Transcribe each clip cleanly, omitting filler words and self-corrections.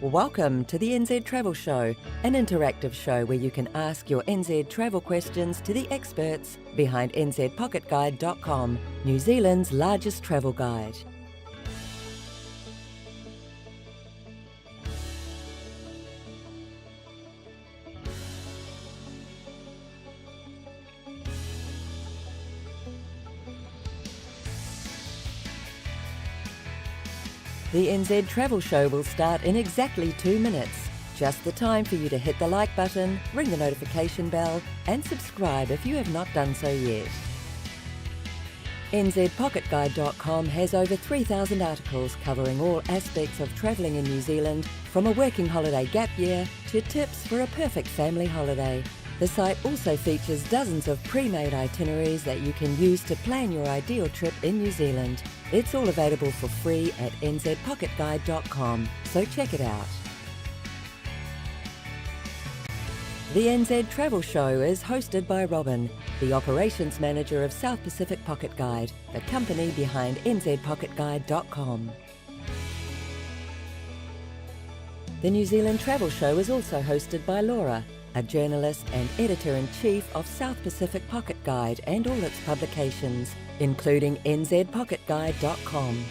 Welcome to the NZ Travel Show, an interactive show where you can ask your NZ travel questions to the experts behind nzpocketguide.com, New Zealand's largest travel guide. The NZ Travel Show will start in exactly 2 minutes. Just the time for you to hit the like button, ring the notification bell, and subscribe if you have not done so yet. NZPocketGuide.com has over 3,000 articles covering all aspects of travelling in New Zealand, from a working holiday gap year to tips for a perfect family holiday. The site also features dozens of pre-made itineraries that you can use to plan your ideal trip in New Zealand. It's all available for free at nzpocketguide.com, so check it out. The NZ Travel Show is hosted by Robin, the Operations Manager of South Pacific Pocket Guide, the company behind nzpocketguide.com. The New Zealand Travel Show is also hosted by Laura, a journalist and editor-in-chief of South Pacific Pocket Guide and all its publications, including nzpocketguide.com.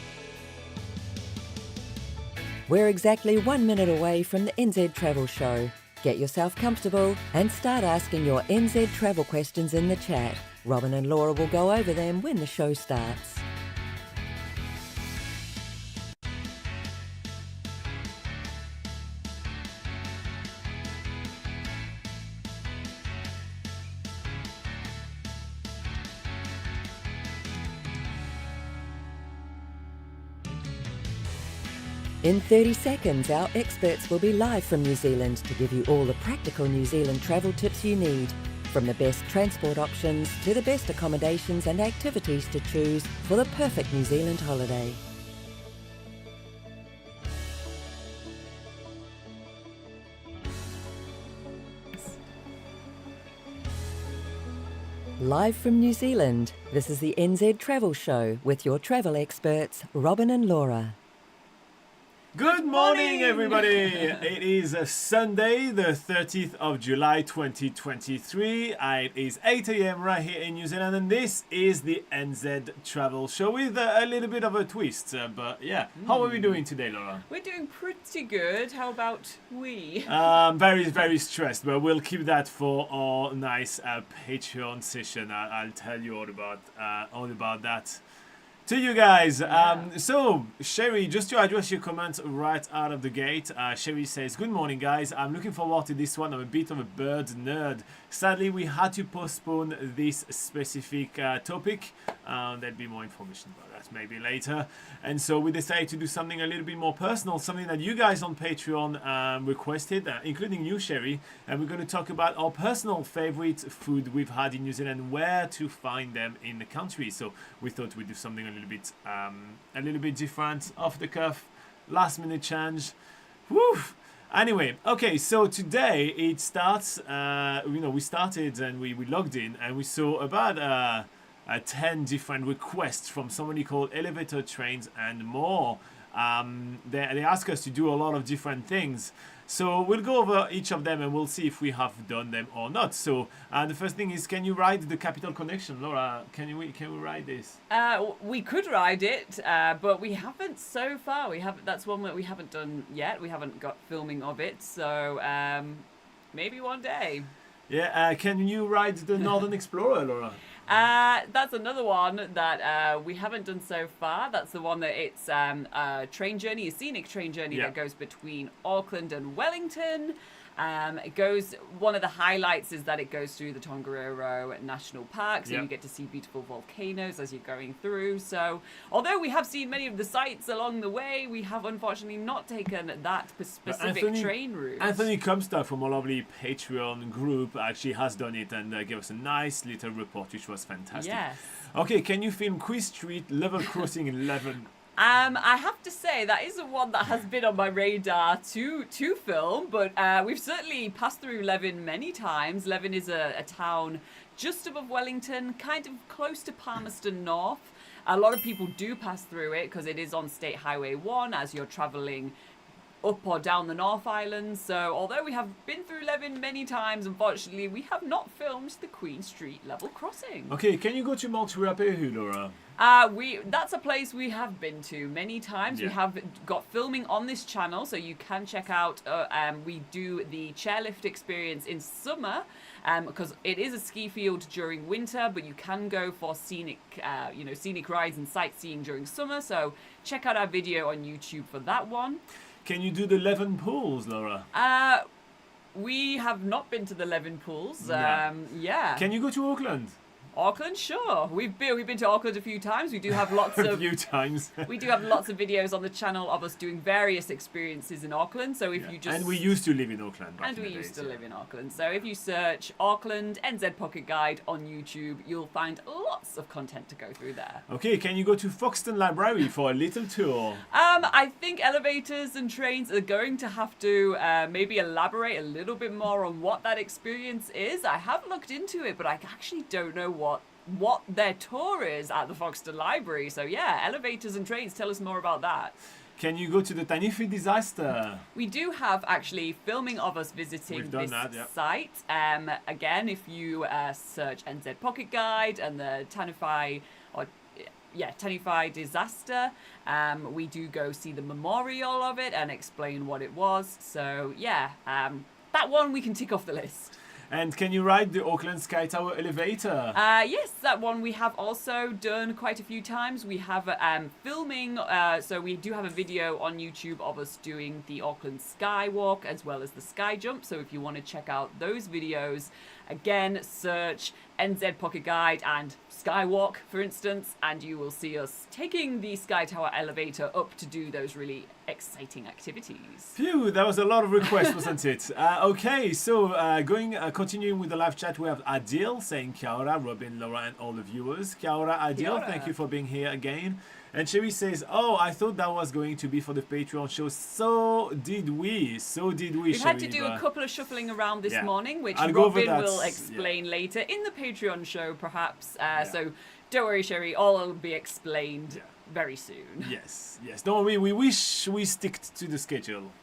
We're exactly 1 minute away from the NZ Travel Show. Get yourself comfortable and start asking your NZ travel questions in the chat. Robin and Laura will go over them when the show starts. In 30 seconds, our experts will be live from New Zealand to give you all the practical New Zealand travel tips you need, from the best transport options to the best accommodations and activities to choose for the perfect New Zealand holiday. Live from New Zealand, this is the NZ Travel Show with your travel experts, Robin and Laura. Good morning, everybody! It is a Sunday, the 30th of July 2023. It is 8 a.m. right here in New Zealand, and this is the NZ Travel Show with a little bit of a twist. But yeah, how are we doing today, Laura? We're doing pretty good. How about we? Very, very stressed, but we'll keep that for our nice Patreon session. I'll tell you all about that to you guys. So Sherry, just to address your comments right out of the gate, Sherry says, good morning guys, I'm looking forward to this one. I'm a bit of a bird nerd. Sadly, we had to postpone this specific topic. There'll be more information about that maybe later, and so we decided to do something a little bit more personal, something that you guys on Patreon requested, including you, Sherry, and we're going to talk about our personal favorite food we've had in New Zealand, where to find them in the country. So we thought we'd do something a little bit different, off the cuff, last minute change. Woo! Anyway, okay, so today it starts, we started and we logged in and we saw about 10 different requests from somebody called Elevator Trains and More. They ask us to do a lot of different things. So we'll go over each of them and we'll see if we have done them or not. So the first thing is, can you ride the Capital Connection? Laura, can we ride this? We could ride it, but we haven't so far. That's one that we haven't done yet. We haven't got filming of it. So maybe one day. Yeah, can you ride the Northern Explorer, Laura? That's another one that we haven't done so far. That's the one that it's a train journey, a scenic train journey that goes between Auckland and Wellington. One of the highlights is that it goes through the Tongariro National Park, so you get to see beautiful volcanoes as you're going through. So although we have seen many of the sights along the way, we have unfortunately not taken that specific train route. Anthony Comstock from our lovely Patreon group actually has done it and gave us a nice little report, which was fantastic. Yes. Okay, can you film Quiz Street Level Crossing 11? I have to say that isn't one that has been on my radar to film, but we've certainly passed through Leven many times. Leven is a town just above Wellington, kind of close to Palmerston North. A lot of people do pass through it because it is on State Highway 1 as you're travelling up or down the North Island. So although we have been through Levin many times, unfortunately, we have not filmed the Queen Street level crossing. Okay, can you go to Montreal, Laura? That's a place we have been to many times. Yeah. We have got filming on this channel, so you can check out. We do the chairlift experience in summer, because it is a ski field during winter, but you can go for scenic rides and sightseeing during summer. So check out our video on YouTube for that one. Can you do the 11 pools, Laura? We have not been to the Levin pools. No. Yeah. Can you go to Auckland? Auckland, sure. We've been to Auckland a few times. We do have lots A of few times. we do have lots of videos on the channel of us doing various experiences in Auckland. So if you just And we used to live in Auckland. and we used to live in Auckland. So if you search Auckland NZ Pocket Guide on YouTube, you'll find lots of content to go through there. Okay, can you go to Foxton Library for a little tour? I think elevators and trains are going to have to maybe elaborate a little bit more on what that experience is. I have looked into it, but I actually don't know what their tour is at the Foxton Library. So yeah, elevators and trains, tell us more about that. Can you go to the Taniwhi disaster? We do have actually filming of us visiting We've done this that, yeah. site. Again, if you search NZ Pocket Guide and the Taniwhi disaster, we do go see the memorial of it and explain what it was. So yeah, that one we can tick off the list. And can you ride the Auckland Sky Tower elevator? Yes, that one we have also done quite a few times. We have filming, so we do have a video on YouTube of us doing the Auckland Skywalk as well as the Sky Jump. So if you want to check out those videos, again, search NZ Pocket Guide and Skywalk, for instance, and you will see us taking the Sky Tower elevator up to do those really exciting activities. Phew, that was a lot of requests, wasn't it? Okay, so continuing with the live chat, we have Adil saying Kia ora, Robin, Laura, and all the viewers. Kia ora, Adil, Kia ora. Thank you for being here again. And Chevy says, oh, I thought that was going to be for the Patreon show. So did we, We've had to do a couple of shuffling around this Yeah. morning, which I'll go over Robin that, will explain later in the Patreon show, perhaps. So don't worry, Sherry, all will be explained very soon. Yes, don't worry, we wish we stick to the schedule.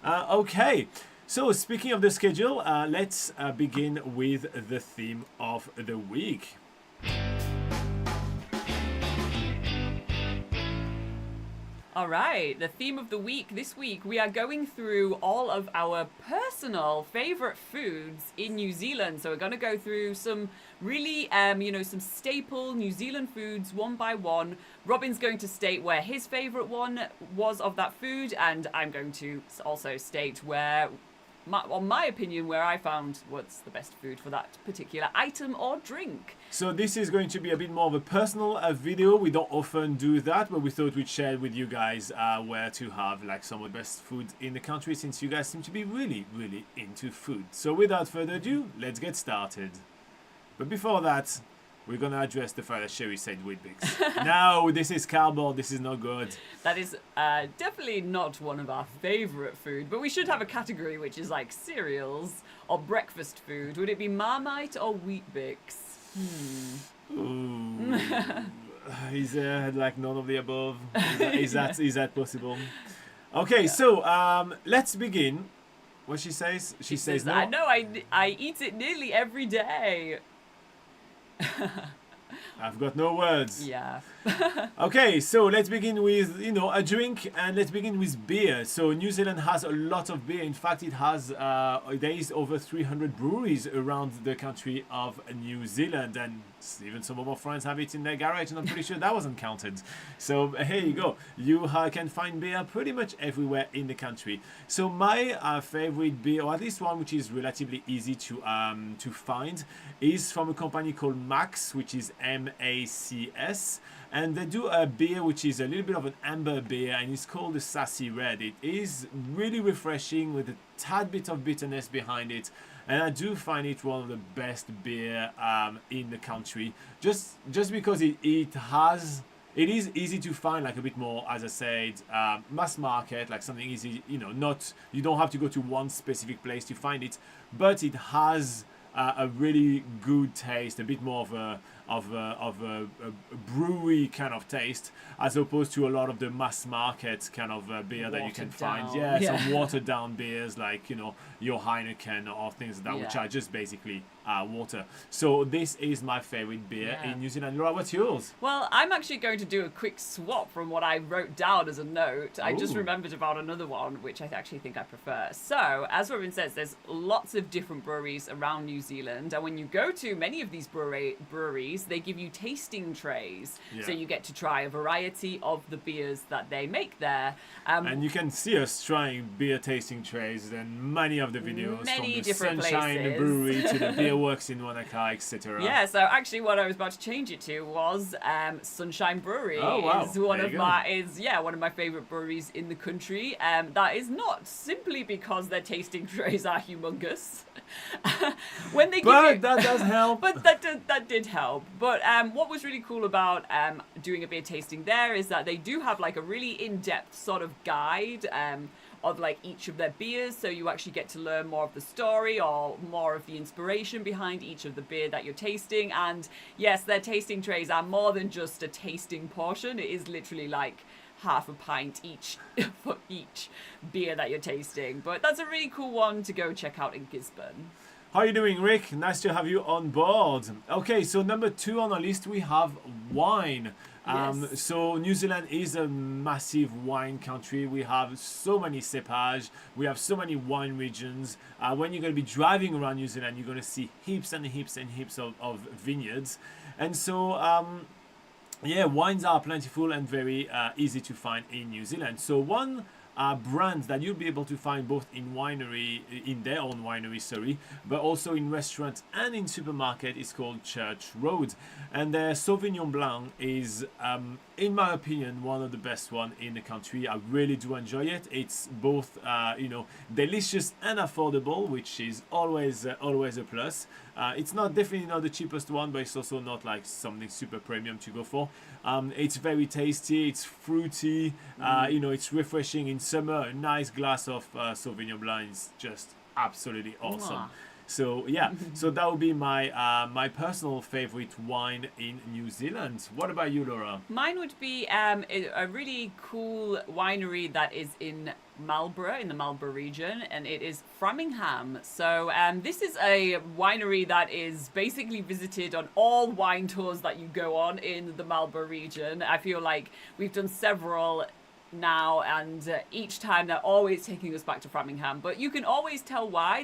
Okay, so speaking of the schedule, let's begin with the theme of the week. All right, the theme of the week this week, we are going through all of our personal favorite foods in New Zealand. So we're going to go through some really, some staple New Zealand foods one by one. Robin's going to state where his favorite one was of that food, and I'm going to also state where, my opinion, where I found what's the best food for that particular item or drink. So this is going to be a bit more of a personal video. We don't often do that, but we thought we'd share with you guys where to have like some of the best food in the country, since you guys seem to be really, really into food. So without further ado, let's get started. But before that, we're going to address the fact that Sherry said Weetabix. No, this is cardboard. This is not good. That is definitely not one of our favourite food, but we should have a category which is like cereals or breakfast food. Would it be Marmite or Weetabix? Ooh. Is like none of the above? Is that possible? Okay, so let's begin. What she says? She says no. I know, I eat it nearly every day. I've got no words. Yeah. Okay, so let's begin with, a drink, and let's begin with beer. So New Zealand has a lot of beer. In fact, it has, there is over 300 breweries around the country of New Zealand, and even some of our friends have it in their garage, and I'm pretty sure that wasn't counted. So here you go. You can find beer pretty much everywhere in the country. So my favorite beer, or at least one which is relatively easy to find, is from a company called Max, which is MACS. And they do a beer which is a little bit of an amber beer, and it's called the Sassy Red. It is really refreshing with a tad bit of bitterness behind it, and I do find it one of the best beer in the country. Just because it is easy to find, like a bit more, as I said, mass market, like something easy. You don't have to go to one specific place to find it, but it has a really good taste, a bit more of a a brewery kind of taste, as opposed to a lot of the mass market kind of beer that you can find. Some watered down beers like your Heineken or things like that, which are just basically water. So this is my favorite beer in New Zealand. Laura, what's yours? Well, I'm actually going to do a quick swap from what I wrote down as a note. I just remembered about another one, which I actually think I prefer. So, as Robin says, there's lots of different breweries around New Zealand. And when you go to many of these breweries, they give you tasting trays. So you get to try a variety of the beers that they make there. And you can see us trying beer tasting trays in many of the videos. Many from the different Sunshine places. Brewery to the Beer Works in Wanaka, etc. Yeah, so actually what I was about to change it to was Sunshine Brewery. Oh, wow. Is one of my favorite breweries in the country. That is not simply because their tasting trays are humongous. When they that does help. But that did help. But what was really cool about doing a beer tasting there is that they do have like a really in-depth sort of guide of like each of their beers, so you actually get to learn more of the story or more of the inspiration behind each of the beer that you're tasting. And yes, their tasting trays are more than just a tasting portion. It is literally like half a pint each for each beer that you're tasting. But that's a really cool one to go check out in Gisborne. How are you doing, Rick? Nice to have you on board. Okay, so number 2 on our list, we have wine. Yes. So New Zealand is a massive wine country. We have so many cépages. We have so many wine regions. When you're going to be driving around New Zealand, you're going to see heaps and heaps and heaps of vineyards. And so, wines are plentiful and very easy to find in New Zealand. So one brands that you'll be able to find both in their own winery, but also in restaurants and in supermarket is called Church Road. And their Sauvignon Blanc is, in my opinion, one of the best one in the country. I really do enjoy it. It's both, delicious and affordable, which is always a plus. It's definitely not the cheapest one, but it's also not like something super premium to go for. It's very tasty. It's fruity. It's refreshing in summer. A nice glass of Sauvignon Blanc is just absolutely awesome. Mwah. So so that would be my personal favorite wine in New Zealand. What about you, Laura? Mine would be a really cool winery that is in Marlborough, in the Marlborough region, and it is Framingham. So this is a winery that is basically visited on all wine tours that you go on in the Marlborough region. I feel like we've done several now, and each time they're always taking us back to Framingham, but you can always tell why.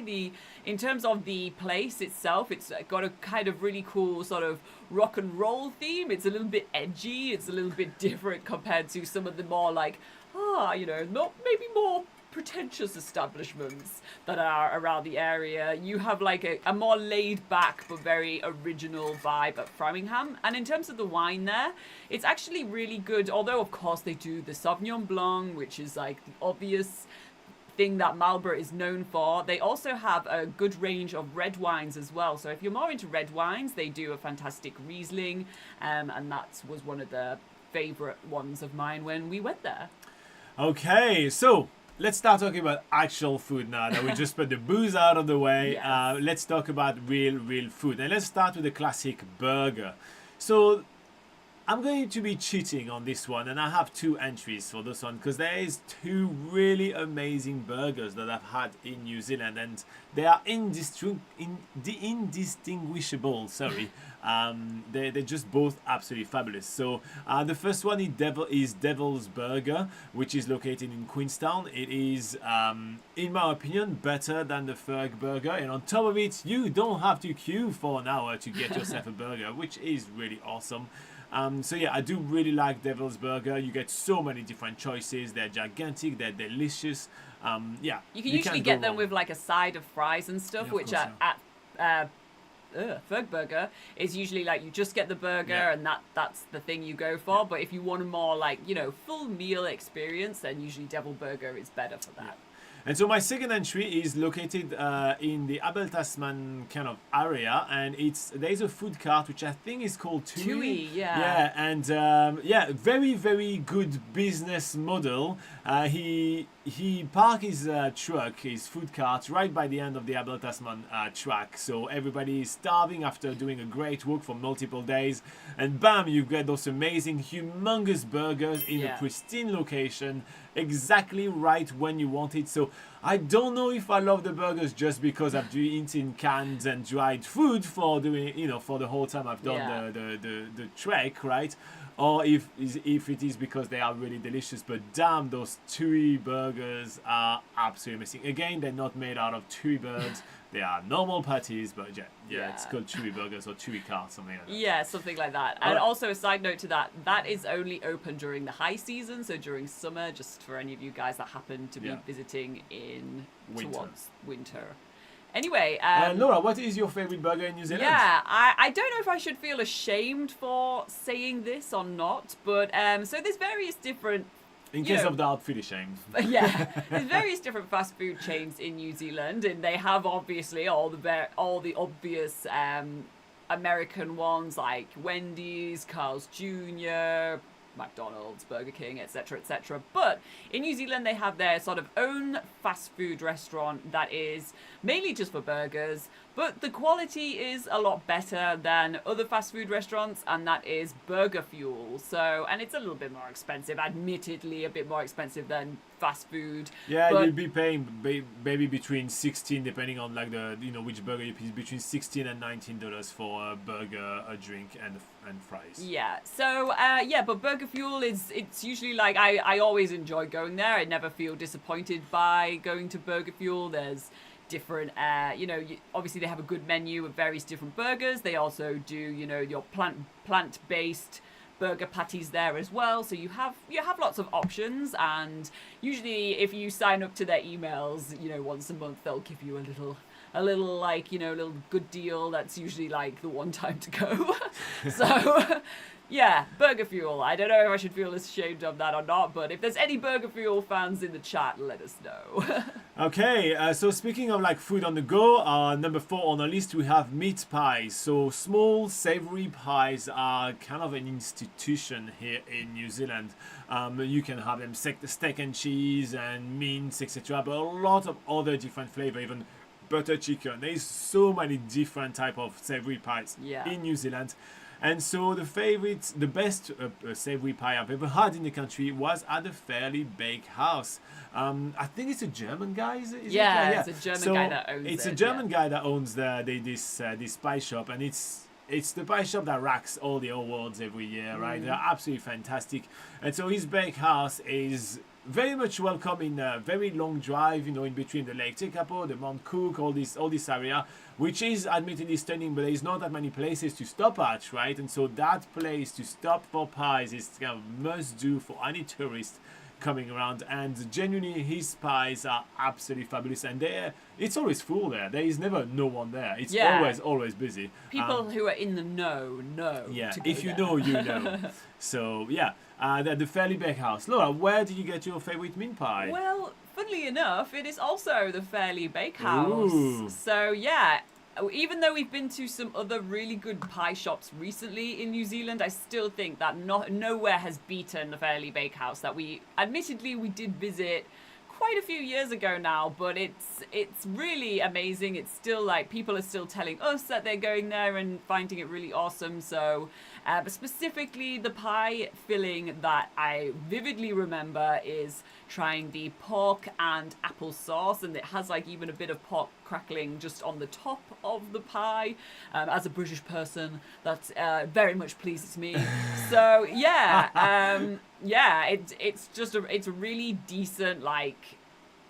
In terms of the place itself, it's got a kind of really cool sort of rock and roll theme. It's a little bit edgy, it's a little bit different compared to some of the more like maybe more pretentious establishments that are around the area. You have like a more laid back but very original vibe at Framingham. And in terms of the wine there, it's actually really good, although of course they do the Sauvignon Blanc, which is like the obvious thing that Marlborough is known for. They also have a good range of red wines as well. So if you're more into red wines, they do a fantastic Riesling, and that was one of the favorite ones of mine when we went there. Okay, so let's start talking about actual food now that we just put the booze out of the way. Yes. Let's talk about real food. And let's start with the classic burger. So I'm going to be cheating on this one, and I have 2 entries for this one because there is 2 really amazing burgers that I've had in New Zealand, and they are indistinguishable. Sorry, they're just both absolutely fabulous. So the first one is Devil's Burger, which is located in Queenstown. It is, in my opinion, better than the Ferg Burger, and on top of it, you don't have to queue for an hour to get yourself a burger, which is really awesome. I do really like Devil's Burger. You get so many different choices. They're gigantic. They're delicious. You can usually get them with like a side of fries and stuff, Yeah, which at Ferg Burger is usually like you just get the burger and that's the thing you go for. But if you want a more like full meal experience, then usually Devil Burger is better for that. And so my second entry is located in the Abel Tasman kind of area, and there's a food cart which I think is called Tui. Yeah. And very, very good business model. He he parked his truck, his food cart, right by the end of the Abel Tasman track. So everybody is starving after doing a great walk for multiple days. And bam, you get those amazing, humongous burgers in a pristine location, exactly right when you want it. So I don't know if I love the burgers just because I've been eating canned and dried food for doing, for the whole time I've done the trek, right? Or if it is because they are really delicious. But damn, those chewy burgers are absolutely amazing. Again, they're not made out of chewy birds. They are normal patties, but it's called chewy burgers or chewy carts, something like that. Yeah, something like that. And also a side note to that, that is only open during the high season, so during summer, just for any of you guys that happen to be visiting in towards winter. Anyway, Laura, what is your favorite burger in New Zealand? Yeah, I don't know if I should feel ashamed for saying this or not, but so there's various different. In case of doubt, feel ashamed. Yeah, there's various different fast food chains in New Zealand, and they have obviously all the obvious American ones like Wendy's, Carl's Jr., McDonald's, Burger King, etc., etc. But in New Zealand, they have their sort of own fast food restaurant that is mainly just for burgers, but the quality is a lot better than other fast food restaurants, and that is Burger Fuel. So, and it's a little bit more expensive, admittedly, a bit more expensive than fast food. Yeah, you'll be paying maybe between 16, depending on like the which burger you pick, between $16 and $19 for a burger, a drink, and fries. Yeah. So but Burger Fuel it's usually like I always enjoy going there. I never feel disappointed by going to Burger Fuel. There's different obviously they have a good menu of various different burgers. They also do your plant-based burger patties there as well, so you have lots of options. And usually if you sign up to their emails once a month, they'll give you a little like little good deal. That's usually like the one time to go. So yeah, Burger Fuel. I don't know if I should feel ashamed of that or not, but if there's any Burger Fuel fans in the chat, let us know. Okay, so speaking of like food on the go, number 4 on our list we have meat pies. So small savory pies are kind of an institution here in New Zealand. You can have them steak and cheese and mince, etc. But a lot of other different flavor, even butter chicken. There's so many different type of savory pies in New Zealand. And so the best savory pie I've ever had in the country was at the Fairly Bakehouse. I think it's a German guy, is it? Yeah, it's a German guy that owns it. It's a German guy that owns this pie shop, and it's the pie shop that racks all the awards every year, right? They're absolutely fantastic. And so his bakehouse is very much welcome in a very long drive, in between the Lake Tekapo, the Mount Cook, all this area, which is admittedly stunning, but there's not that many places to stop at, right? And so that place to stop for pies is kind of must do for any tourist coming around. And genuinely, his pies are absolutely fabulous, and it's always full there. There is never no one there. It's always busy. People who are in the know. Yeah, to go if you there. know, you know. So yeah. The Fairly Bakehouse. Laura, where did you get your favorite mince pie? Well, funnily enough, it is also the Fairly Bakehouse. Ooh. So yeah, even though we've been to some other really good pie shops recently in New Zealand, I still think that nowhere has beaten the Fairly Bakehouse that we did visit quite a few years ago now, but it's really amazing. It's still like people are still telling us that they're going there and finding it really awesome. So but specifically the pie filling that I vividly remember is trying the pork and apple sauce, and it has like even a bit of pork crackling just on the top of the pie. As a British person, that very much pleases me. So it's a really decent, like,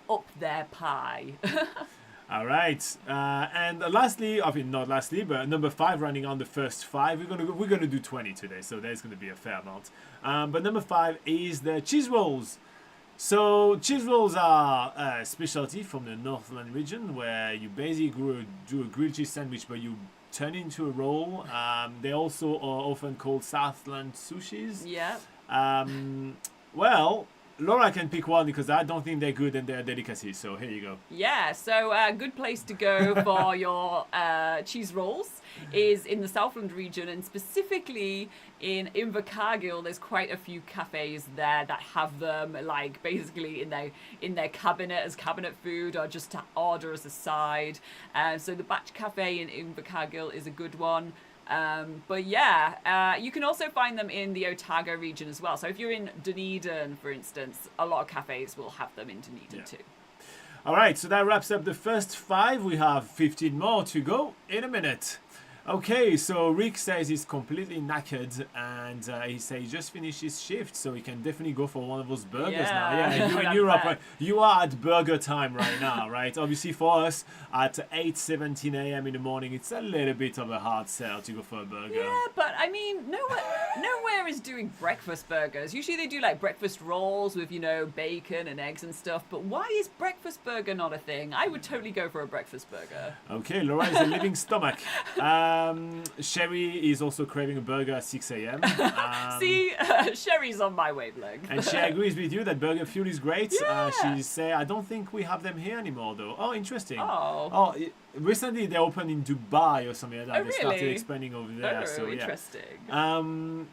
up there pie. All right, and lastly, I mean not lastly, but number 5, running on the first 5. We're gonna do 20 today, so there's gonna be a fair amount. But number 5 is the cheese rolls. So cheese rolls are a specialty from the Northland region, where you basically do a grilled cheese sandwich, but you turn it into a roll. They also are often called Southland sushis. Yeah. Well, Laura can pick one because I don't think they're good and they're delicacies. So here you go. Yeah, so a good place to go for your cheese rolls is in the Southland region, and specifically in Invercargill. There's quite a few cafes there that have them, like basically in their cabinet as cabinet food, or just to order as a side. So the Batch Cafe in Invercargill is a good one. But yeah, you can also find them in the Otago region as well. So if you're in Dunedin, for instance, a lot of cafes will have them in Dunedin too. All right, so that wraps up the first 5. We have 15 more to go in a minute. Okay, so Rick says he's completely knackered, and he says he just finished his shift, so he can definitely go for one of those burgers now. Yeah, you in Europe, right? You are at burger time right now, right? Obviously for us, at 8:17 a.m. in the morning, it's a little bit of a hard sell to go for a burger. Yeah, but I mean, nowhere is doing breakfast burgers. Usually they do like breakfast rolls with, bacon and eggs and stuff, but why is breakfast burger not a thing? I would totally go for a breakfast burger. Okay, Laura is a living stomach. Sherry is also craving a burger at 6 a.m. See, Sherry's on my wavelength. And she agrees with you that Burger Fuel is great. Yeah. She say, I don't think we have them here anymore though. Oh, interesting. Oh. Recently they opened in Dubai or something like that. Oh, they started really? expanding over there. Oh, So yeah. interesting.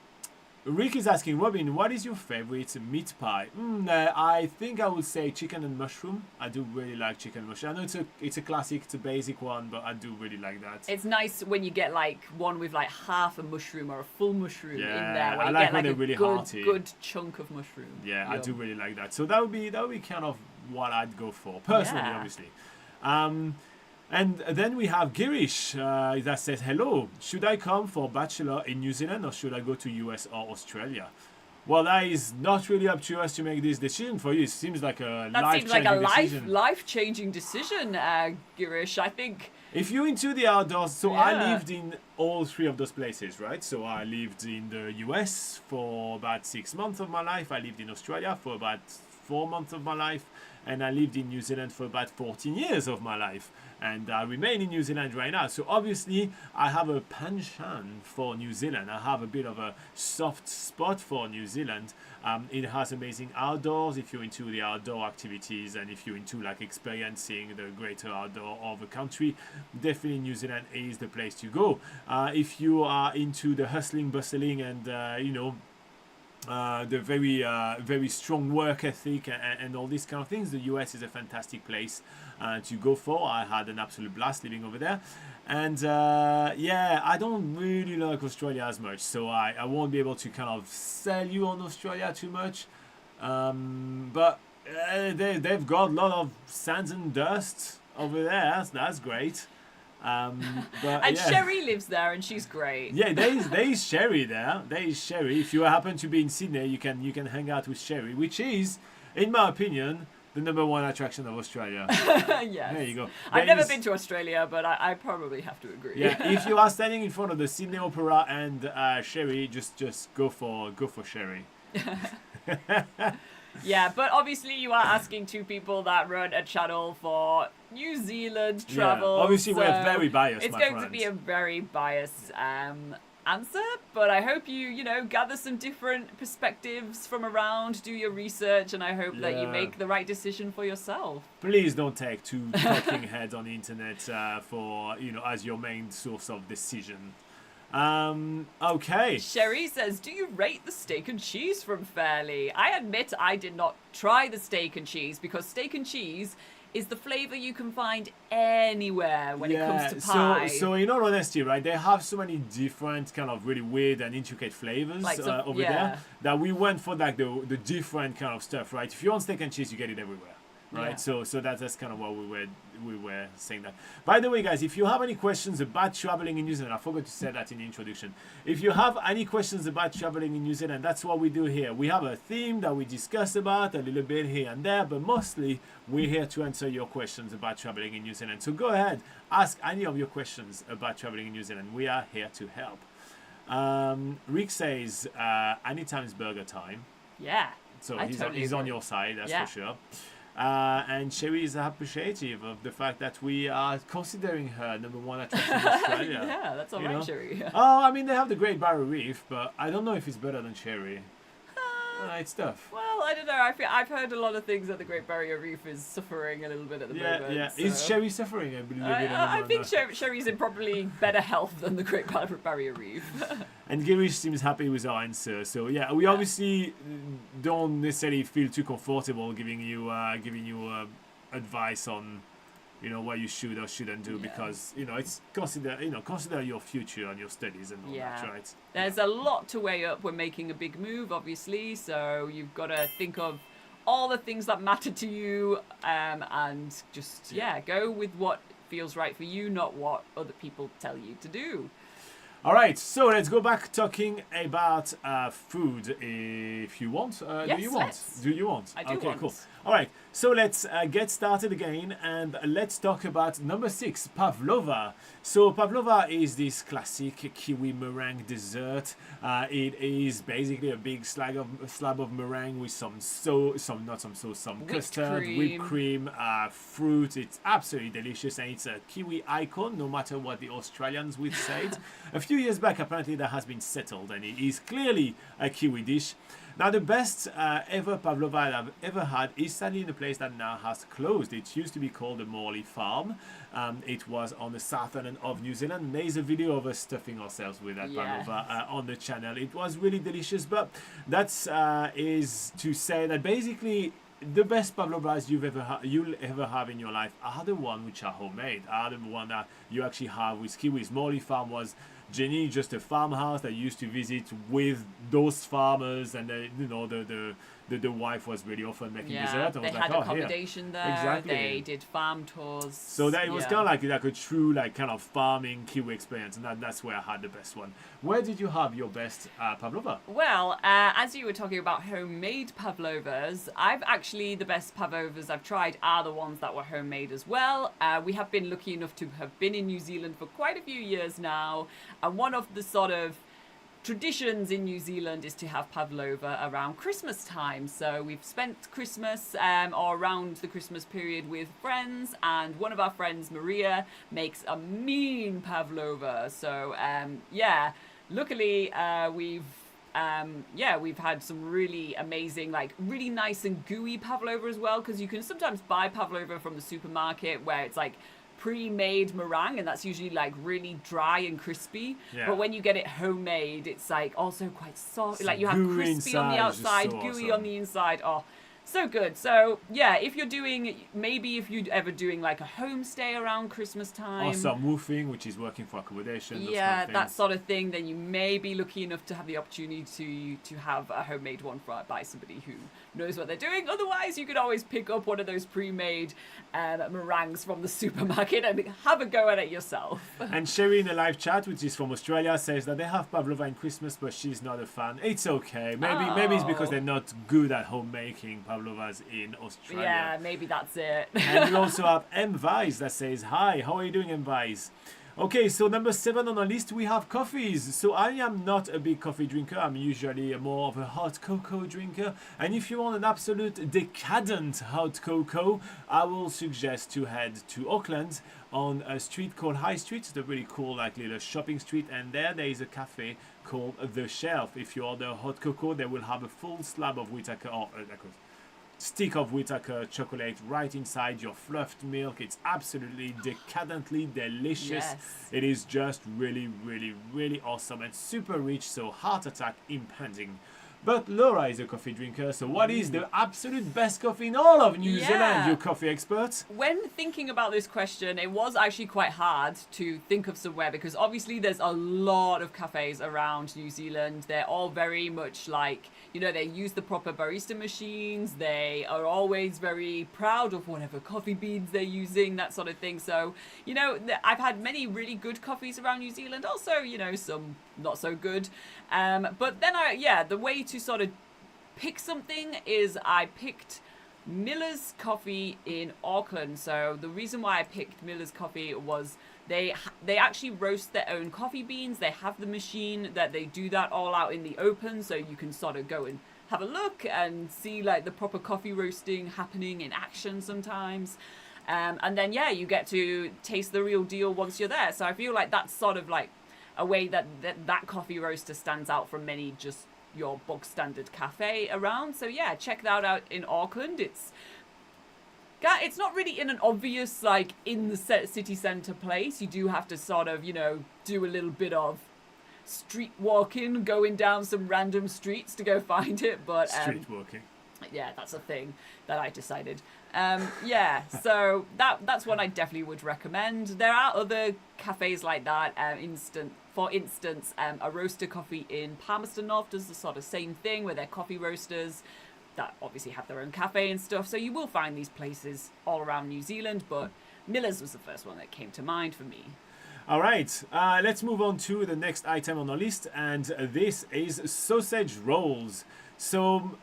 Rick is asking, Robin, what is your favorite meat pie? I think I would say chicken and mushroom. I do really like chicken and mushroom. I know it's a classic, it's a basic one, but I do really like that. It's nice when you get like one with like half a mushroom or a full mushroom in there. Where I you like get when like they're really a hearty. good chunk of mushroom. Yeah, Yum. I do really like that. So that would be kind of what I'd go for personally, Yeah. obviously. And then we have Girish that says, hello, should I come for Bachelor in New Zealand or should I go to US or Australia? Well, that is not really up to us to make this decision for you. It seems like a life-changing decision. Life-changing decision, Girish. I think. If you're into the outdoors, so I Yeah. lived in all 3 of those places, right? So I lived in the US for about 6 months of my life. I lived in Australia for about 4 months of my life. And I lived in New Zealand for about 14 years of my life. And I remain in New Zealand right now. So obviously, I have a penchant for New Zealand. I have a bit of a soft spot for New Zealand. It has amazing outdoors if you're into the outdoor activities and if you're into like experiencing the greater outdoor of the country. Definitely New Zealand is the place to go. If you are into the hustling, bustling and, the very strong work ethic and all these kind of things, the US is a fantastic place to go for. I had an absolute blast living over there. And I don't really like Australia as much, so I won't be able to kind of sell you on Australia too much. But they've got a lot of sands and dust over there. That's great. Sherry lives there, and she's great. Yeah, there is Sherry there. There is Sherry. If you happen to be in Sydney, you can hang out with Sherry, which is, in my opinion, the #1 attraction of Australia. Yes. There you go. I've never been to Australia, but I probably have to agree. Yeah, if you are standing in front of the Sydney Opera and Sherry, just go for Sherry. Yeah, but obviously you are asking 2 people that run a channel for New Zealand travel. Yeah, obviously so we're very biased, it's my going friend. to be a very biased answer, but I hope you gather some different perspectives from around, do your research, and I hope that you make the right decision for yourself. Please don't take 2 talking heads on the internet for as your main source of decision. Okay. Sherry says, do you rate the steak and cheese from Fairly? I admit I did not try the steak and cheese because steak and cheese is the flavour you can find anywhere when it comes to pie. So in all honesty, right, they have so many different kind of really weird and intricate flavours over there that we went for like the different kind of stuff, right? If you want steak and cheese, you get it everywhere. Right, so that's kind of what we were saying that. By the way, guys, if you have any questions about traveling in New Zealand, I forgot to say that in the introduction. If you have any questions about traveling in New Zealand, that's what we do here. We have a theme that we discuss about a little bit here and there, but mostly we're here to answer your questions about traveling in New Zealand. So go ahead, ask any of your questions about traveling in New Zealand. We are here to help. Rick says, anytime's burger time. Yeah. So totally he's on agree. your side, that's for sure. And Sherry is appreciative of the fact that we are considering her #1 attraction in Australia. Yeah, that's all right, Sherry. Oh, I mean, they have the Great Barrier Reef, but I don't know if it's better than Sherry. It's tough. Well, I don't know. I've heard a lot of things that the Great Barrier Reef is suffering a little bit at the moment. Yeah. So. Is Chevy suffering? I believe I think Sherry's in probably better health than the Great Barrier Reef. And Girish seems happy with our answer. So yeah, we obviously don't necessarily feel too comfortable giving you advice on what you should or shouldn't do because it's consider your future and your studies and all that, right? There's a lot to weigh up when making a big move, obviously. So you've got to think of all the things that matter to you, and just go with what feels right for you, not what other people tell you to do. All right, so let's go back talking about food if you want. Yes, do you want? Do you want? I do okay, want. Cool. All right, so let's get started again and let's talk about number 6, Pavlova. So Pavlova is this classic kiwi meringue dessert. It is basically a big slab of meringue with some custard, whipped cream, fruit. It's absolutely delicious and it's a kiwi icon, no matter what the Australians would say. A few years back, apparently that has been settled and it is clearly a kiwi dish. Now, the best ever Pavlova I've ever had is sadly in a place that now has closed. It used to be called the Morley Farm. It was on the south end of New Zealand. There is a video of us stuffing ourselves with that Pavlova on the channel. It was really delicious, but that is to say that basically the best Pavlovas you'll ever have in your life are the one which are homemade, are the one that you actually have with kiwis. Morley Farm was Jenny, just a farmhouse that used to visit with those farmers, and the wife was really often making dessert. And they had accommodation there. Exactly. They did farm tours. So that it was kind of like a true kind of farming Kiwi experience, and that's where I had the best one. Where did you have your best Pavlova? Well, as you were talking about homemade Pavlovas, the best Pavlovas I've tried are the ones that were homemade as well. We have been lucky enough to have been in New Zealand for quite a few years now, and one of the sort of traditions in New Zealand is to have pavlova around Christmas time. So we've spent Christmas or around the Christmas period with friends, and one of our friends, Maria, makes a mean pavlova. So luckily we've had some really amazing, really nice and gooey pavlova as well, because you can sometimes buy pavlova from the supermarket where it's pre-made meringue, and that's usually really dry and crispy. But when you get it homemade, it's also quite soft. You have crispy on the outside, gooey on the inside. Oh, so good. So if you're ever doing a homestay around Christmas time, or some woofing, which is working for accommodation, that sort of thing, then you may be lucky enough to have the opportunity to have a homemade one by somebody who knows what they're doing. Otherwise, you could always pick up one of those pre-made meringues from the supermarket and have a go at it yourself. And Sherry in the live chat, which is from Australia, says that they have pavlova in Christmas, but she's not a fan. It's okay. Maybe it's because they're not good at homemaking pavlovas in Australia. Yeah, maybe that's it. And we also have M Vice that says, "Hi, how are you doing, M Vice?" Okay, so number 7 on our list, we have coffees. So I am not a big coffee drinker. I'm usually more of a hot cocoa drinker. And if you want an absolute decadent hot cocoa, I will suggest to head to Auckland on a street called High Street. It's a really cool little shopping street. And there is a cafe called The Shelf. If you order hot cocoa, they will have a full slab of Whittaker, stick of Whittaker chocolate right inside your fluffed milk. It's absolutely decadently delicious. Yes. It is just really, really, really awesome and super rich, so heart attack impending. But Laura is a coffee drinker, so what is the absolute best coffee in all of New Zealand, you coffee experts? When thinking about this question, it was actually quite hard to think of somewhere, because obviously there's a lot of cafes around New Zealand. They're all very much they use the proper barista machines. They are always very proud of whatever coffee beans they're using, that sort of thing. So, I've had many really good coffees around New Zealand. Also, some not so good. But then the way to sort of pick something is I picked Miller's Coffee in Auckland. So the reason why I picked Miller's Coffee was they actually roast their own coffee beans. They have the machine that they do that all out in the open, so you can sort of go and have a look and see the proper coffee roasting happening in action sometimes. And then you get to taste the real deal once you're there. So I feel that's sort of a way that coffee roaster stands out from many just your bog standard cafe around. So yeah, check that out in Auckland. It's not really in an obvious, like, in the city centre place. You do have to sort of, do a little bit of street walking, going down some random streets to go find it. But street walking. Yeah, that's a thing that I decided. Yeah, so that's one I definitely would recommend. There are other cafes like that. For instance, a roaster coffee in Palmerston North does the sort of same thing, where they're coffee roasters that obviously have their own cafe and stuff. So you will find these places all around New Zealand, but Miller's was the first one that came to mind for me. All right, let's move on to the next item on our list, and this is sausage rolls. So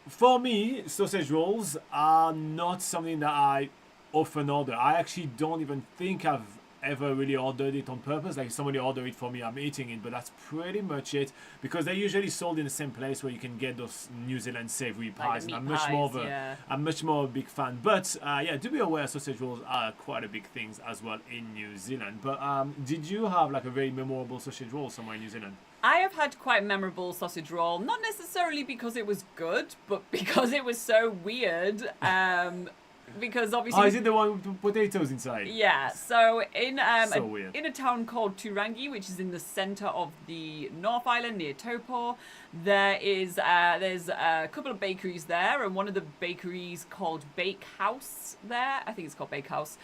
for me, sausage rolls are not something that I often order. I actually don't even think I've ever really ordered it on purpose. Like, somebody ordered it for me, I'm eating it, but that's pretty much it, because they're usually sold in the same place where you can get those New Zealand savory pies. Like I'm much more of a big fan. But yeah, do be aware sausage rolls are quite a big thing as well in New Zealand. But did you have like a very memorable sausage roll somewhere in New Zealand? I have had quite a memorable sausage roll, not necessarily because it was good, but because it was so weird. Because obviously... Oh, is it the one with potatoes inside? Yeah, so in weird. In a town called Turangi, which is in the centre of the North Island near Taupo, there's a couple of bakeries there, and one of the bakeries called Bake House there, I think it's called Bake House,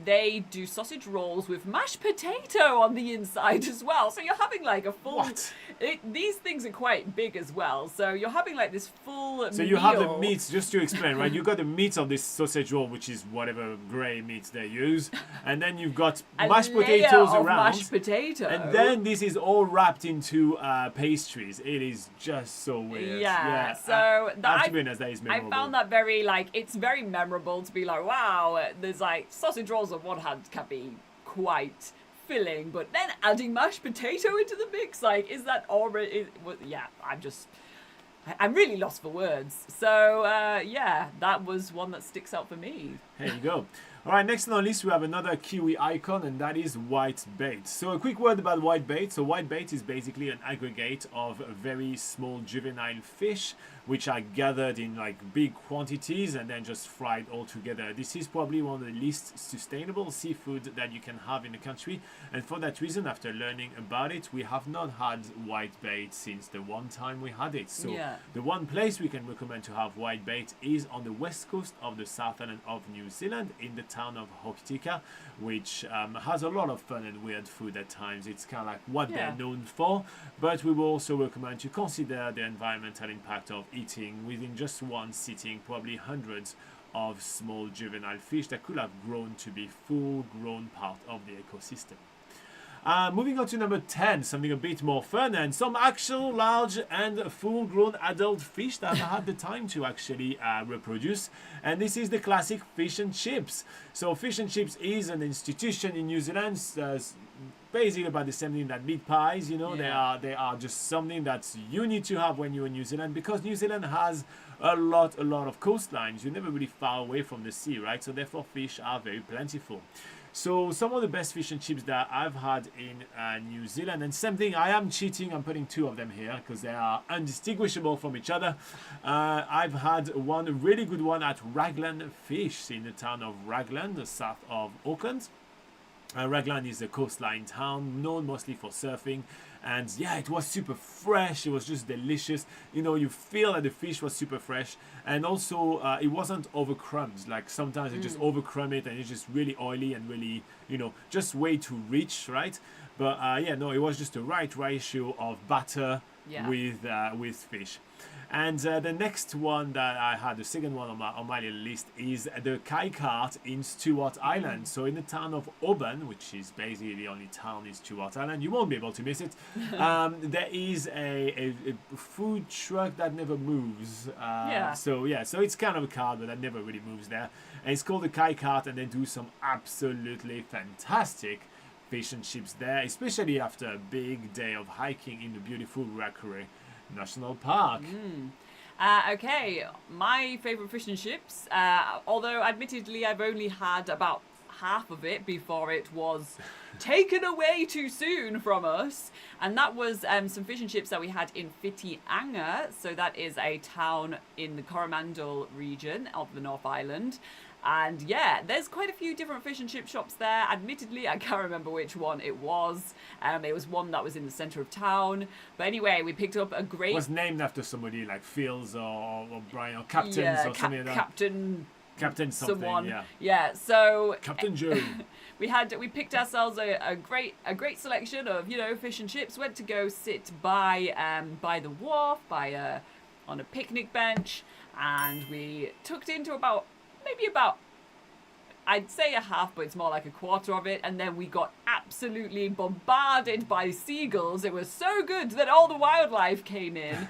they do sausage rolls with mashed potato on the inside as well. So you're having like a full... What? These things are quite big as well. So you're having like this full So you have the meat, just to explain, right? You've got the meat of this sausage roll, which is whatever grey meat they use. And then you've got mashed potatoes around. Mashed potato. And then this is all wrapped into pastries. It is just so weird. Yeah. So I have to be honest, that is memorable. I found that very, like, it's very memorable to be like, wow, there's like sausage rolls on one hand can be quite filling, but then adding mashed potato into the mix, like, is that already... yeah, I'm really lost for words. So, yeah, that was one that sticks out for me. There you go. All right, next on our list, we have another Kiwi icon, and that is Whitebait. So a quick word about Whitebait. So Whitebait is basically an aggregate of very small juvenile fish, which are gathered in like big quantities and then just fried all together. This is probably one of the least sustainable seafood that you can have in the country. And for that reason, after learning about it, we have not had Whitebait since the one time we had it. So the one place we can recommend to have Whitebait is on the west coast of the South Island of New Zealand, in the town of Aotearoa, which has a lot of fun and weird food at times. It's kind of like what they're known for, but we will also recommend to consider the environmental impact of eating within just one sitting probably hundreds of small juvenile fish that could have grown to be full-grown part of the ecosystem. Moving on to number 10, something a bit more fun and some actual large and full-grown adult fish that I had the time to actually reproduce. And this is the classic fish and chips. So fish and chips is an institution in New Zealand, basically about the same thing that meat pies. You know, they are just something that you need to have when you're in New Zealand, because New Zealand has a lot of coastlines. You're never really far away from the sea, right? So therefore fish are very plentiful. So some of the best fish and chips that I've had in New Zealand, and same thing, I am cheating, I'm putting two of them here because they are undistinguishable from each other. I've had one really good one at Raglan Fish in the town of Raglan, south of Auckland. Raglan is a coastline town known mostly for surfing, and yeah, it was super fresh. It was just delicious. You know, you feel that the fish was super fresh, and also it wasn't overcrumbed. Like sometimes they just overcrumb it and it's just really oily and really, you know, just way too rich, right? But yeah, no, it was just the right ratio of butter with fish. And the next one that I had, the second one on my little list, is the Kai Cart in Stewart Island. So in the town of Auburn, which is basically the only town in Stewart Island, you won't be able to miss it. There is a food truck that never moves. So it's kind of a cart, but that never really moves there. And it's called the Kai Cart, and they do some absolutely fantastic fish and chips there, especially after a big day of hiking in the beautiful Rakure National Park. Okay, my favourite fish and chips, although admittedly I've only had about half of it before it was taken away too soon from us. And that was some fish and chips that we had in Whiteinga. So that is a town in the Coromandel region of the North Island. And yeah, there's quite a few different fish and chip shops there. Admittedly, I can't remember which one it was. It was one that was in the centre of town. But anyway, we picked up a great... It was named after somebody like Fields or Brian or Captains or something like that. Captain something, someone. yeah. Yeah, so... Captain Joe. we picked ourselves a great selection of, fish and chips. Went to go sit by the wharf, on a picnic bench. And we tucked into maybe about, I'd say a half, but it's more like a quarter of it. And then we got absolutely bombarded by seagulls. It was so good that all the wildlife came in.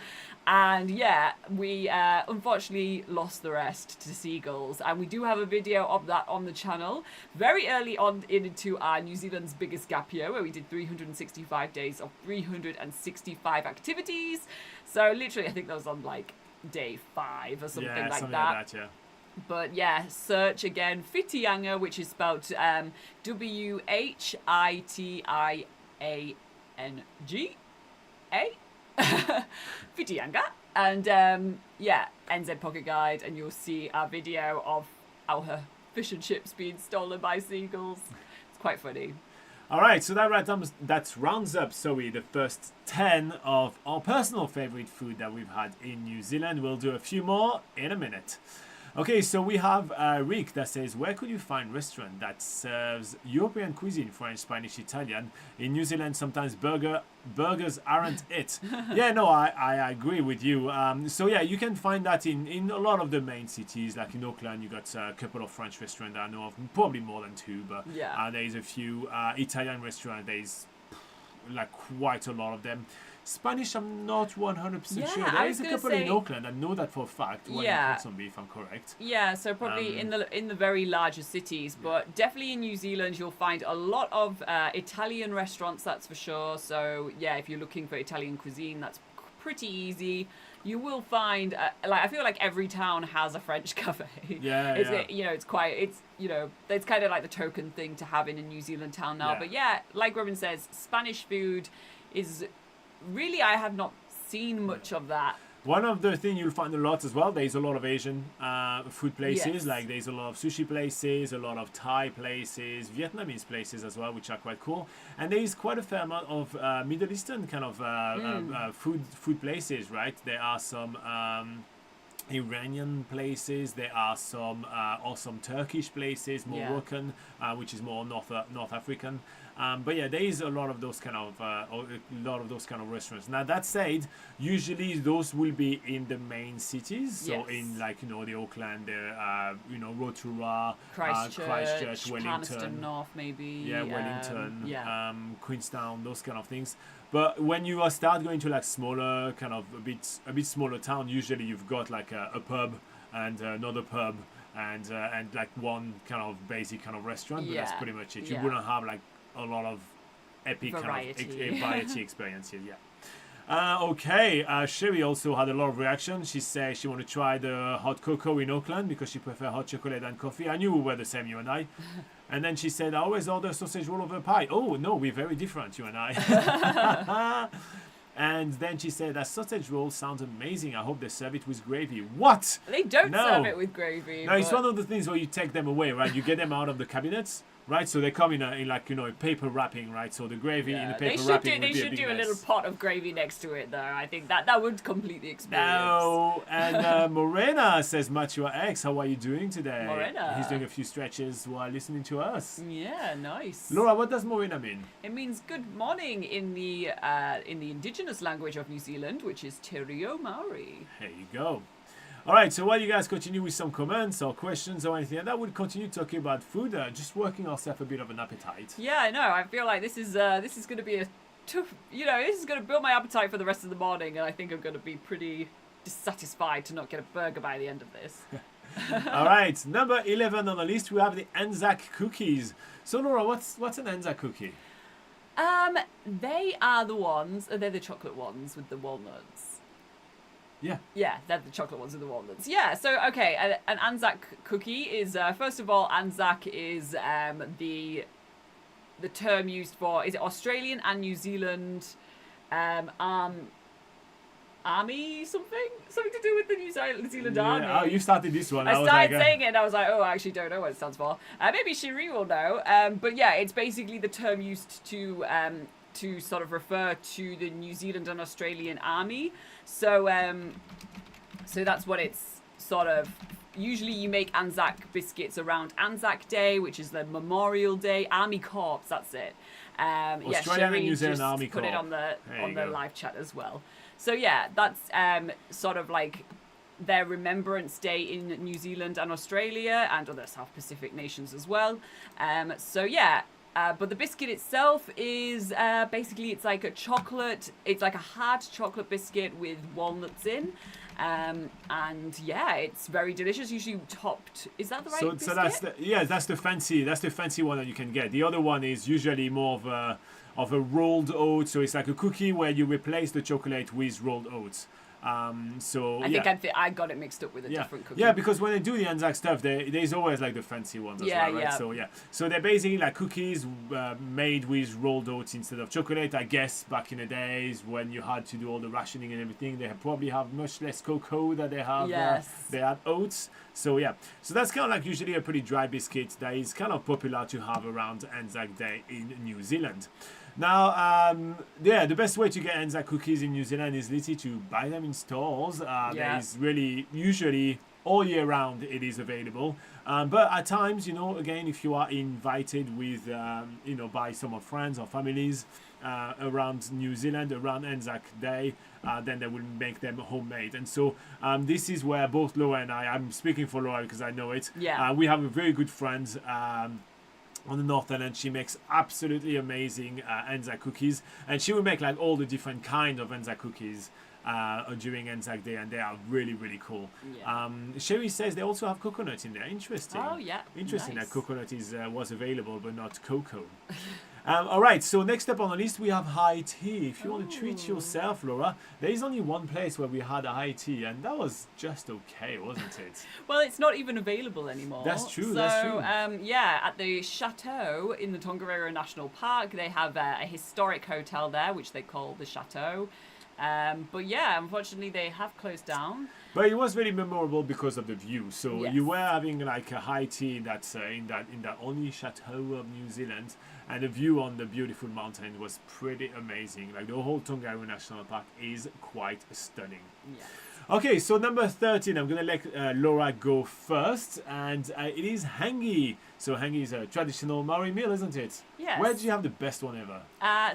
And yeah, we unfortunately lost the rest to seagulls. And we do have a video of that on the channel. Very early on into our New Zealand's biggest gap year, where we did 365 days of 365 activities. So literally, I think that was on like day 5 or something like something that. Like that, yeah. But yeah, search again Whiteinga, which is spelled Whitianga. Whiteinga. And NZ Pocket Guide, and you'll see our video of our fish and chips being stolen by seagulls. It's quite funny. All right, so that rounds up, the first 10 of our personal favorite food that we've had in New Zealand. We'll do a few more in a minute. Okay, so we have Rick that says, where could you find a restaurant that serves European cuisine, French, Spanish, Italian? In New Zealand, sometimes burgers aren't it. Yeah, no, I agree with you. So yeah, you can find that in a lot of the main cities. Like in Auckland, you got a couple of French restaurants that I know of, probably more than 2, but there's a few Italian restaurants. There's like quite a lot of them. Spanish, I'm not 100% sure. There is a couple in Auckland. I know that for a fact. One in Ponsonby, if I'm correct. Yeah, so probably in the very larger cities, but definitely in New Zealand you'll find a lot of Italian restaurants. That's for sure. So yeah, if you're looking for Italian cuisine, that's pretty easy. You will find I feel like every town has a French cafe. It's kind of like the token thing to have in a New Zealand town now. But yeah, like Robin says, Spanish food is. Really, I have not seen much of that. One of the things you'll find a lot as well, there's a lot of Asian food places. Yes. Like there's a lot of sushi places, a lot of Thai places, Vietnamese places as well, which are quite cool. And there is quite a fair amount of Middle Eastern kind of food places, right? There are some Iranian places, there are some awesome Turkish places, Moroccan, which is more North African. But yeah, there is a lot of those kind of restaurants. Now that said, usually those will be in the main cities. So in the Auckland, Rotorua, Christchurch, Wellington, North maybe. Yeah, Wellington, Queenstown, those kind of things. But when you start going to like smaller, kind of a bit smaller town, usually you've got like a pub and another pub and like one kind of basic kind of restaurant. But that's pretty much it. You wouldn't have like a lot of epic variety. Kind of variety experiences. Okay, Chevy also had a lot of reaction. She said she wanted to try the hot cocoa in Auckland because she prefers hot chocolate than coffee. I knew we were the same, you and I. And then she said, I always order sausage roll over pie. Oh, no, we're very different, you and I. And then she said, that sausage roll sounds amazing. I hope they serve it with gravy. What? They don't serve it with gravy. No, it's one of the things where you take them away, right? You get them out of the cabinets. Right, so they come in paper wrapping, right? So the gravy in the paper wrapping. They should do a little pot of gravy next to it, though. I think that would complete the experience. No, and Morena says, Matua X, how are you doing today? Morena. He's doing a few stretches while listening to us. Yeah, nice. Laura, what does Morena mean? It means good morning in the indigenous language of New Zealand, which is Te Reo Maori. There you go. All right, so while you guys continue with some comments or questions or anything, that would continue talking about food, just working ourselves a bit of an appetite. Yeah, I know. I feel like this is going to be a tough, this is going to build my appetite for the rest of the morning, and I think I'm going to be pretty dissatisfied to not get a burger by the end of this. All right, number 11 on the list, we have the Anzac cookies. So Laura, what's an Anzac cookie? They are the chocolate ones with the walnuts. Yeah. Yeah, the chocolate ones are the walnuts. Yeah, so okay, an Anzac cookie is first of all, Anzac is the term used for, is it Australian and New Zealand army something to do with the New Zealand army. Oh, you started this one. I started saying it and I was like, oh, I actually don't know what it stands for. Maybe Cherie will know. But yeah, it's basically the term used to sort of refer to the New Zealand and Australian army. So that's what it's sort of. Usually you make Anzac biscuits around Anzac Day, which is the Memorial Day. Army Corps, that's it. Australian and New Zealand Army Corps. Put it on the live chat as well. So yeah, that's sort of like their Remembrance Day in New Zealand and Australia and other South Pacific nations as well. So yeah, but the biscuit itself is basically it's like a hard chocolate biscuit with walnuts in. And yeah, it's very delicious. Usually topped. Is that the right biscuit? So that's the fancy one that you can get. The other one is usually more of a rolled oat. So it's like a cookie where you replace the chocolate with rolled oats. I think I got it mixed up with a different cookie. Yeah, because when they do the Anzac stuff, there's always like the fancy ones as well, right? Yeah. So they're basically like cookies made with rolled oats instead of chocolate. I guess back in the days when you had to do all the rationing and everything, they probably have much less cocoa than they have. They had oats. So yeah, so that's kind of like usually a pretty dry biscuit that is kind of popular to have around Anzac Day in New Zealand. Now, the best way to get Anzac cookies in New Zealand is literally to buy them in stores. There is really, usually, all year round it is available. But at times, again, if you are invited with, by some of friends or families around New Zealand, around Anzac Day, then they will make them homemade. And so this is where both Laura and I'm speaking for Laura because I know it. Yeah. We have a very good friend on the North Island. She makes absolutely amazing Anzac cookies, and she will make like all the different kind of Anzac cookies during Anzac Day, and they are really, really cool. Yeah. Sherry says they also have coconut in there. Interesting. Oh yeah. Interesting Nice. that coconut was available but not cocoa. All right, so next up on the list we have high tea. If you want to treat yourself, Laura, there is only one place where we had a high tea, and that was just okay, wasn't it? Well, it's not even available anymore. That's true. So, at the Chateau in the Tongariro National Park, they have a historic hotel there, which they call the Chateau. But yeah, unfortunately, they have closed down. But it was very memorable because of the view. So Yes. you were having like a high tea in that only chateau of New Zealand, and the view on the beautiful mountain was pretty amazing. Like the whole Tongariro National Park is quite stunning. Yeah. Okay, so number 13, I'm going to let Laura go first, and it is Hangi. So Hangi is a traditional Maori meal, isn't it? Yes. Where did you have the best one ever?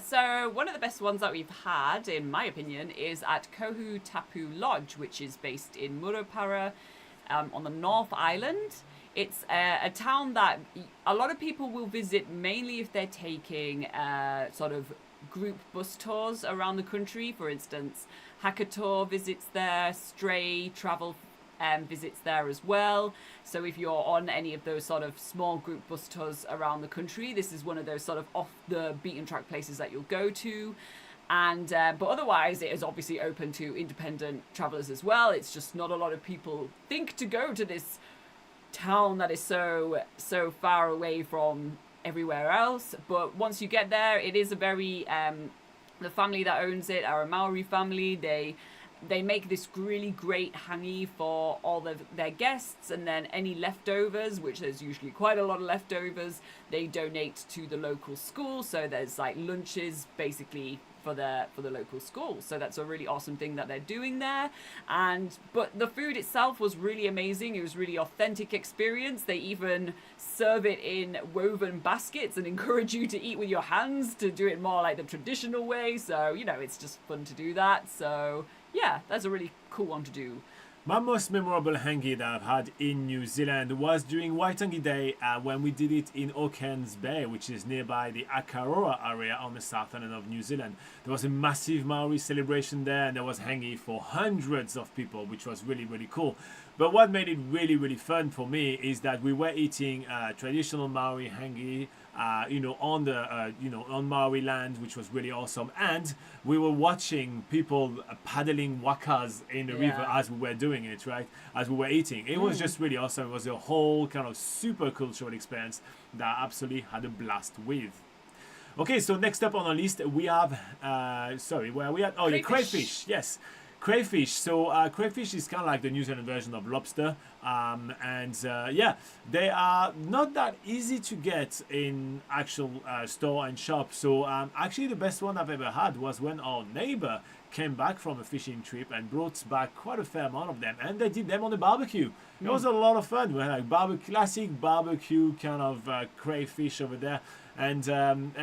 So one of the best ones that we've had, in my opinion, is at Kohu Tapu Lodge, which is based in Murupara on the North Island. It's a town that a lot of people will visit, mainly if they're taking sort of group bus tours around the country. For instance, Hakatoa visits there, Stray Travel visits there as well. So if you're on any of those sort of small group bus tours around the country, this is one of those sort of off the beaten track places that you'll go to. And but otherwise it is obviously open to independent travelers as well. It's just not a lot of people think to go to this town that is so far away from everywhere else. But once you get there, it is a very the family that owns it are a Maori family. They make this really great hangi for all their guests, and then any leftovers, which there's usually quite a lot of leftovers, they donate to the local school. So there's like lunches basically for the local school. So that's a really awesome thing that they're doing there. But the food itself was really amazing. It was really authentic experience. They even serve it in woven baskets and encourage you to eat with your hands, to do it more like the traditional way. So, it's just fun to do that. So yeah, that's a really cool one to do. My most memorable hangi that I've had in New Zealand was during Waitangi Day when we did it in Auckland's Bay, which is nearby the Aotearoa area on the south island of New Zealand. There was a massive Maori celebration there, and there was hangi for hundreds of people, which was really, really cool. But what made it really, really fun for me is that we were eating traditional Maori hangi on the on Maori land, which was really awesome. And we were watching people paddling wakas in the river as we were doing it, right? As we were eating. It was just really awesome. It was a whole kind of super cultural experience that I absolutely had a blast with. Okay, so next up on our list we have where are we at? Oh, crayfish. Yes. Crayfish. So crayfish is kind of like the New Zealand version of lobster, they are not that easy to get in actual store and shop. So actually the best one I've ever had was when our neighbor came back from a fishing trip and brought back quite a fair amount of them, and they did them on the barbecue. It was a lot of fun. We had like classic barbecue kind of crayfish over there. And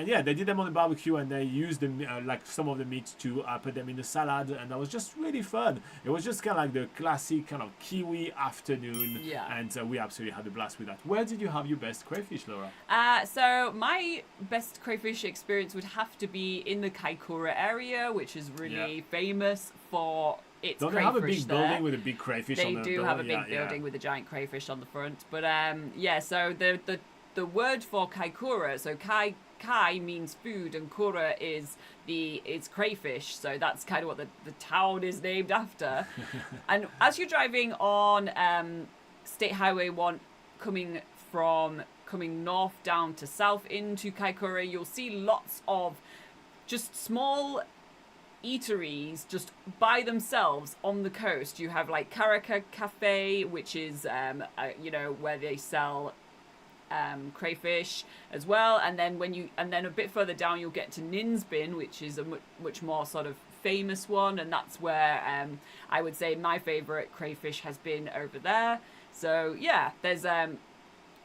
yeah, they did them on the barbecue, and they used them like some of the meat to put them in the salad, and that was just really fun. It was just kind of like the classic kind of Kiwi afternoon, and we absolutely had a blast with that. Where did you have your best crayfish, Laura? So my best crayfish experience would have to be in the Kaikoura area, which is really famous for its Don't crayfish. They have a big there. building with a big crayfish on the They do have a big building with a giant crayfish on the front. But so the word for Kaikoura, so kai means food, and kura is crayfish, so that's kind of what the town is named after. And as you're driving on State Highway 1 coming north down to south into Kaikoura, you'll see lots of just small eateries just by themselves on the coast. You have like Karaka Cafe, which is where they sell crayfish as well, and then a bit further down you'll get to Ninsbin, which is a much more sort of famous one, and that's where I would say my favorite crayfish has been over there. So yeah, there's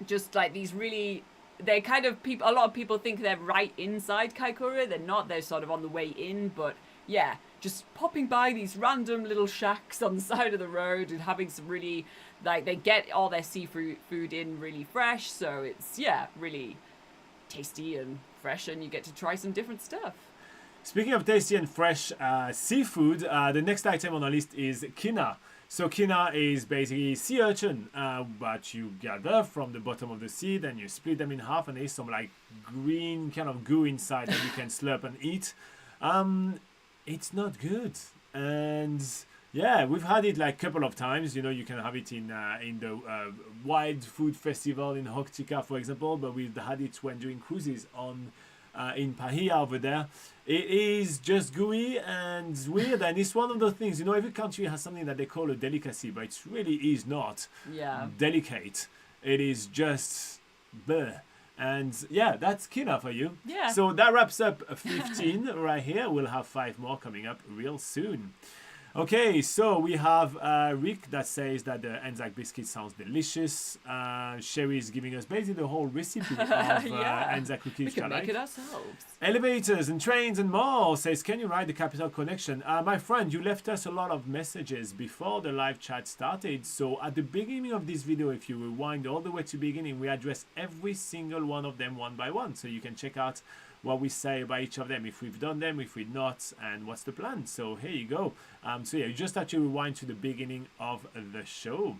just like these really, they're kind of a lot of people think they're right inside Kaikoura. They're not. They're sort of on the way in, but yeah, just popping by these random little shacks on the side of the road and having some really, like, they get all their seafood in really fresh, so it's really tasty and fresh, and you get to try some different stuff. Speaking of tasty and fresh seafood, the next item on our list is Kina. So Kina is basically sea urchin, but you gather from the bottom of the sea, then you split them in half, and there's some like green kind of goo inside that you can slurp and eat. It's not good, and yeah, we've had it like a couple of times. You can have it in the Wild Food Festival in Hokitika, for example, but we've had it when doing cruises on in Pahia over there. It is just gooey and weird, and it's one of those things, every country has something that they call a delicacy, but it really is not delicate. It is just bleh. And yeah, that's Kina for you. Yeah. So that wraps up 15 right here. We'll have 5 more coming up real soon. Okay, so we have Rick that says that the Anzac biscuit sounds delicious. Sherry is giving us basically the whole recipe of Anzac cookies. We can make it ourselves. Elevators and trains and more says, can you ride the Capital Connection? My friend, you left us a lot of messages before the live chat started. So at the beginning of this video, if you rewind all the way to the beginning, we address every single one of them one by one. So you can check out what we say about each of them, if we've done them, if we're not, and what's the plan. So here you go. So yeah, you just have to rewind to the beginning of the show.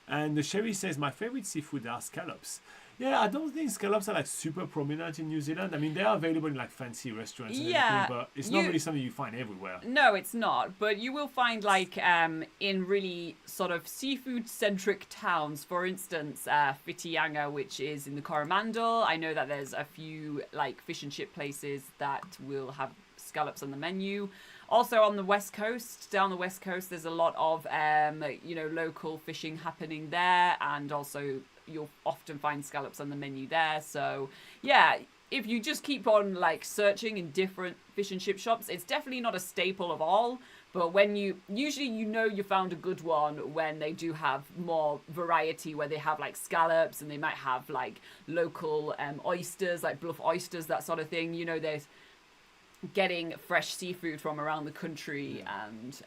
And the Chevy says, my favorite seafood are scallops. Yeah, I don't think scallops are like super prominent in New Zealand. I mean, they are available in like fancy restaurants and everything, but it's not really something you find everywhere. No, it's not. But you will find like in really sort of seafood-centric towns, for instance, Whitianga, which is in the Coromandel. I know that there's a few like fish and chip places that will have scallops on the menu. Also on the west coast, down the west coast, there's a lot of local fishing happening there, and also you'll often find scallops on the menu there. So yeah, if you just keep on like searching in different fish and chip shops, it's definitely not a staple of all, but when you found a good one when they do have more variety, where they have like scallops and they might have like local oysters, like bluff oysters, that sort of thing. There's getting fresh seafood from around the country, and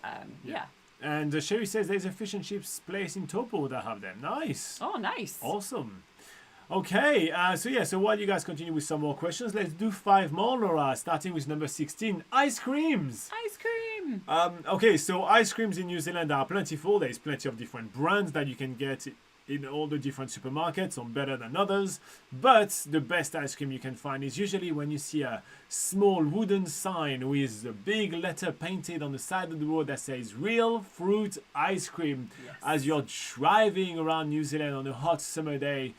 And Sherry says there's a fish and chips place in Taupo that have them. Nice. Oh, nice. Awesome. Okay, so while you guys continue with some more questions, let's do 5 more, Laura, starting with number 16, ice creams. Ice cream. Okay, so ice creams in New Zealand are plentiful. There's plenty of different brands that you can get in all the different supermarkets, some better than others. But the best ice cream you can find is usually when you see a small wooden sign with a big letter painted on the side of the road that says real fruit ice cream. Yes. As you're driving around New Zealand on a hot summer day,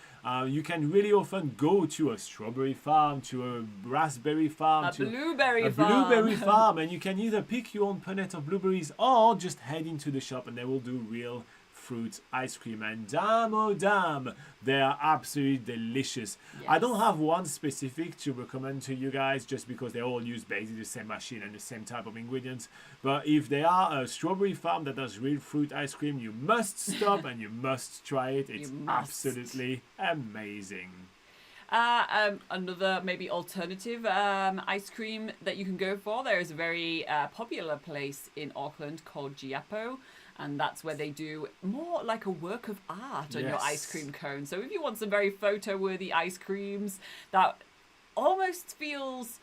you can really often go to a strawberry farm, to a raspberry farm, to blueberry a farm. blueberry farm, and you can either pick your own punnet of blueberries or just head into the shop and they will do real fruit ice cream. And damn, oh damn, they are absolutely delicious. Yes. I don't have one specific to recommend to you guys just because they all use basically the same machine and the same type of ingredients. But if they are a strawberry farm that does real fruit ice cream, you must stop and you must try it. It's absolutely amazing. Another maybe alternative ice cream that you can go for. There is a very popular place in Auckland called Giappo, and that's where they do more like a work of art on your ice cream cone. So if you want some very photo-worthy ice creams that almost feels,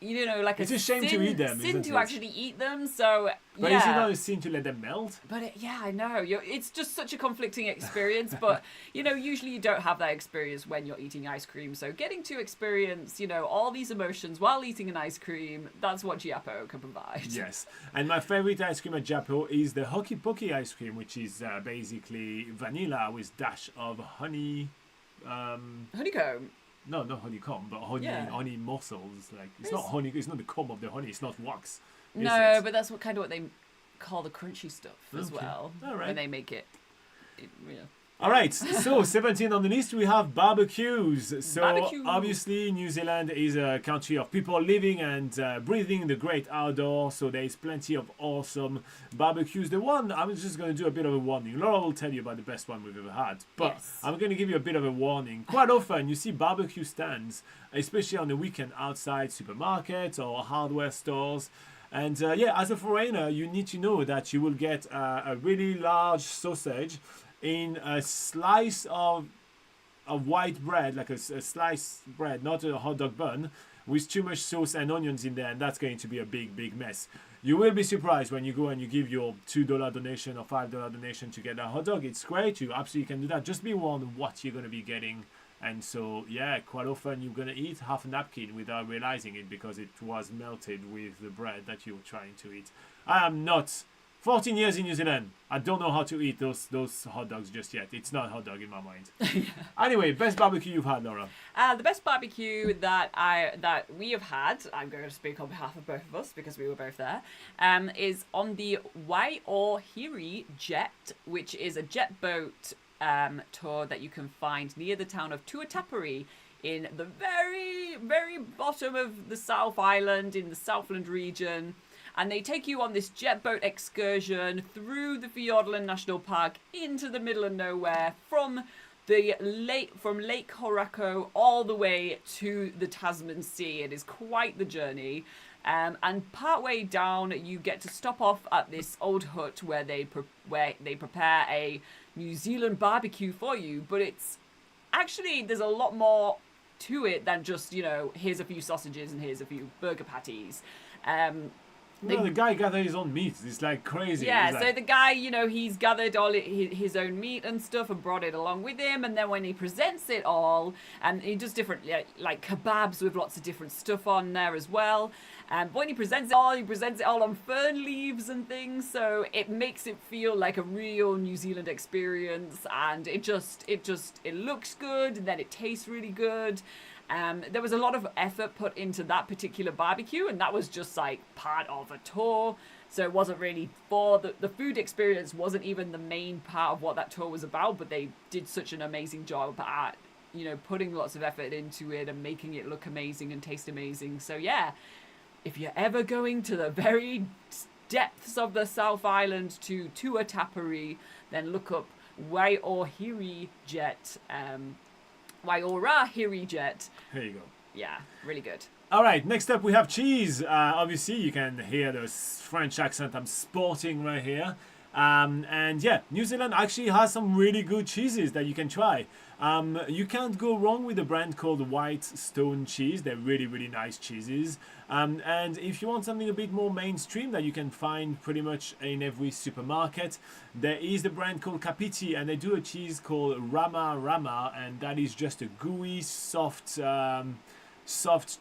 you know, like it's a shame to eat them, sin isn't to it? actually eat them. So But yeah. is it not a sin to let them melt? But yeah, I know. It's just such a conflicting experience. But, you know, usually you don't have that experience when you're eating ice cream. So getting to experience, you know, all these emotions while eating an ice cream, that's what Giappo can provide. Yes. And my favorite ice cream at Giappo is the Hoki Poki ice cream, which is basically vanilla with dash of honey. Honeycomb. No, not honeycomb, but honey morsels. Like it's not honey. It's not the comb of the honey. It's not wax. No, but that's what they call the crunchy stuff as well. All right. When they make it. Yeah. All right, so 17 on the list, we have barbecues. So Barbecue. obviously New Zealand is a country of people living and breathing the great outdoors. So there is plenty of awesome barbecues. The one, I'm just going to do a bit of a warning. Laura will tell you about the best one we've ever had. But Yes. I'm going to give you a bit of a warning. Quite often you see barbecue stands, especially on the weekend outside supermarkets or hardware stores. And as a foreigner, you need to know that you will get a really large sausage in a slice of white bread, like a sliced bread, not a hot dog bun, with too much sauce and onions in there, and that's going to be a big mess. You will be surprised when you go and you give your $2 donation or $5 donation to get a hot dog. It's great, you absolutely can do that. Just be warned what you're going to be getting. And so, quite often you're going to eat half a napkin without realizing it because it was melted with the bread that you're trying to eat. I am not 14 years in New Zealand. I don't know how to eat those hot dogs just yet. It's not a hot dog in my mind. Anyway, best barbecue you've had, Laura? The best barbecue that we have had, I'm going to speak on behalf of both of us because we were both there, is on the Waitangi jet, which is a jet boat tour that you can find near the town of Tuatapere in the very, very bottom of the South Island, in the Southland region. And they take you on this jet boat excursion through the Fiordland National Park into the middle of nowhere from Lake Horako all the way to the Tasman Sea. It is quite the journey. And partway down, you get to stop off at this old hut where they prepare a New Zealand barbecue for you. But it's actually, there's a lot more to it than just, you know, here's a few sausages and here's a few burger patties. The guy gathered his own meat. It's like crazy. Yeah, It's so like, the guy, you know, he's gathered all his own meat and stuff and brought it along with him. And then when he presents it all, and he does different, like kebabs with lots of different stuff on there as well. But when he presents it all on fern leaves and things. So it makes it feel like a real New Zealand experience. And it looks good, and then it tastes really good. There was a lot of effort put into that particular barbecue, and that was just like part of a tour. So it wasn't really for the food experience wasn't even the main part of what that tour was about, but they did such an amazing job at, you know, putting lots of effort into it and making it look amazing and taste amazing. So yeah, if you're ever going to the very depths of the South Island to Tuatapere, then look up Waitangi jet. Waitangi jet. Here you go. Yeah, really good. All right, next up we have cheese. Obviously, you can hear the French accent I'm sporting right here. And yeah, New Zealand actually has some really good cheeses that you can try. You can't go wrong with a brand called White Stone Cheese. They're really, really nice cheeses. And if you want something a bit more mainstream that you can find pretty much in every supermarket, there is the brand called Kapiti, and they do a cheese called Rama Rama, and that is just a gooey, soft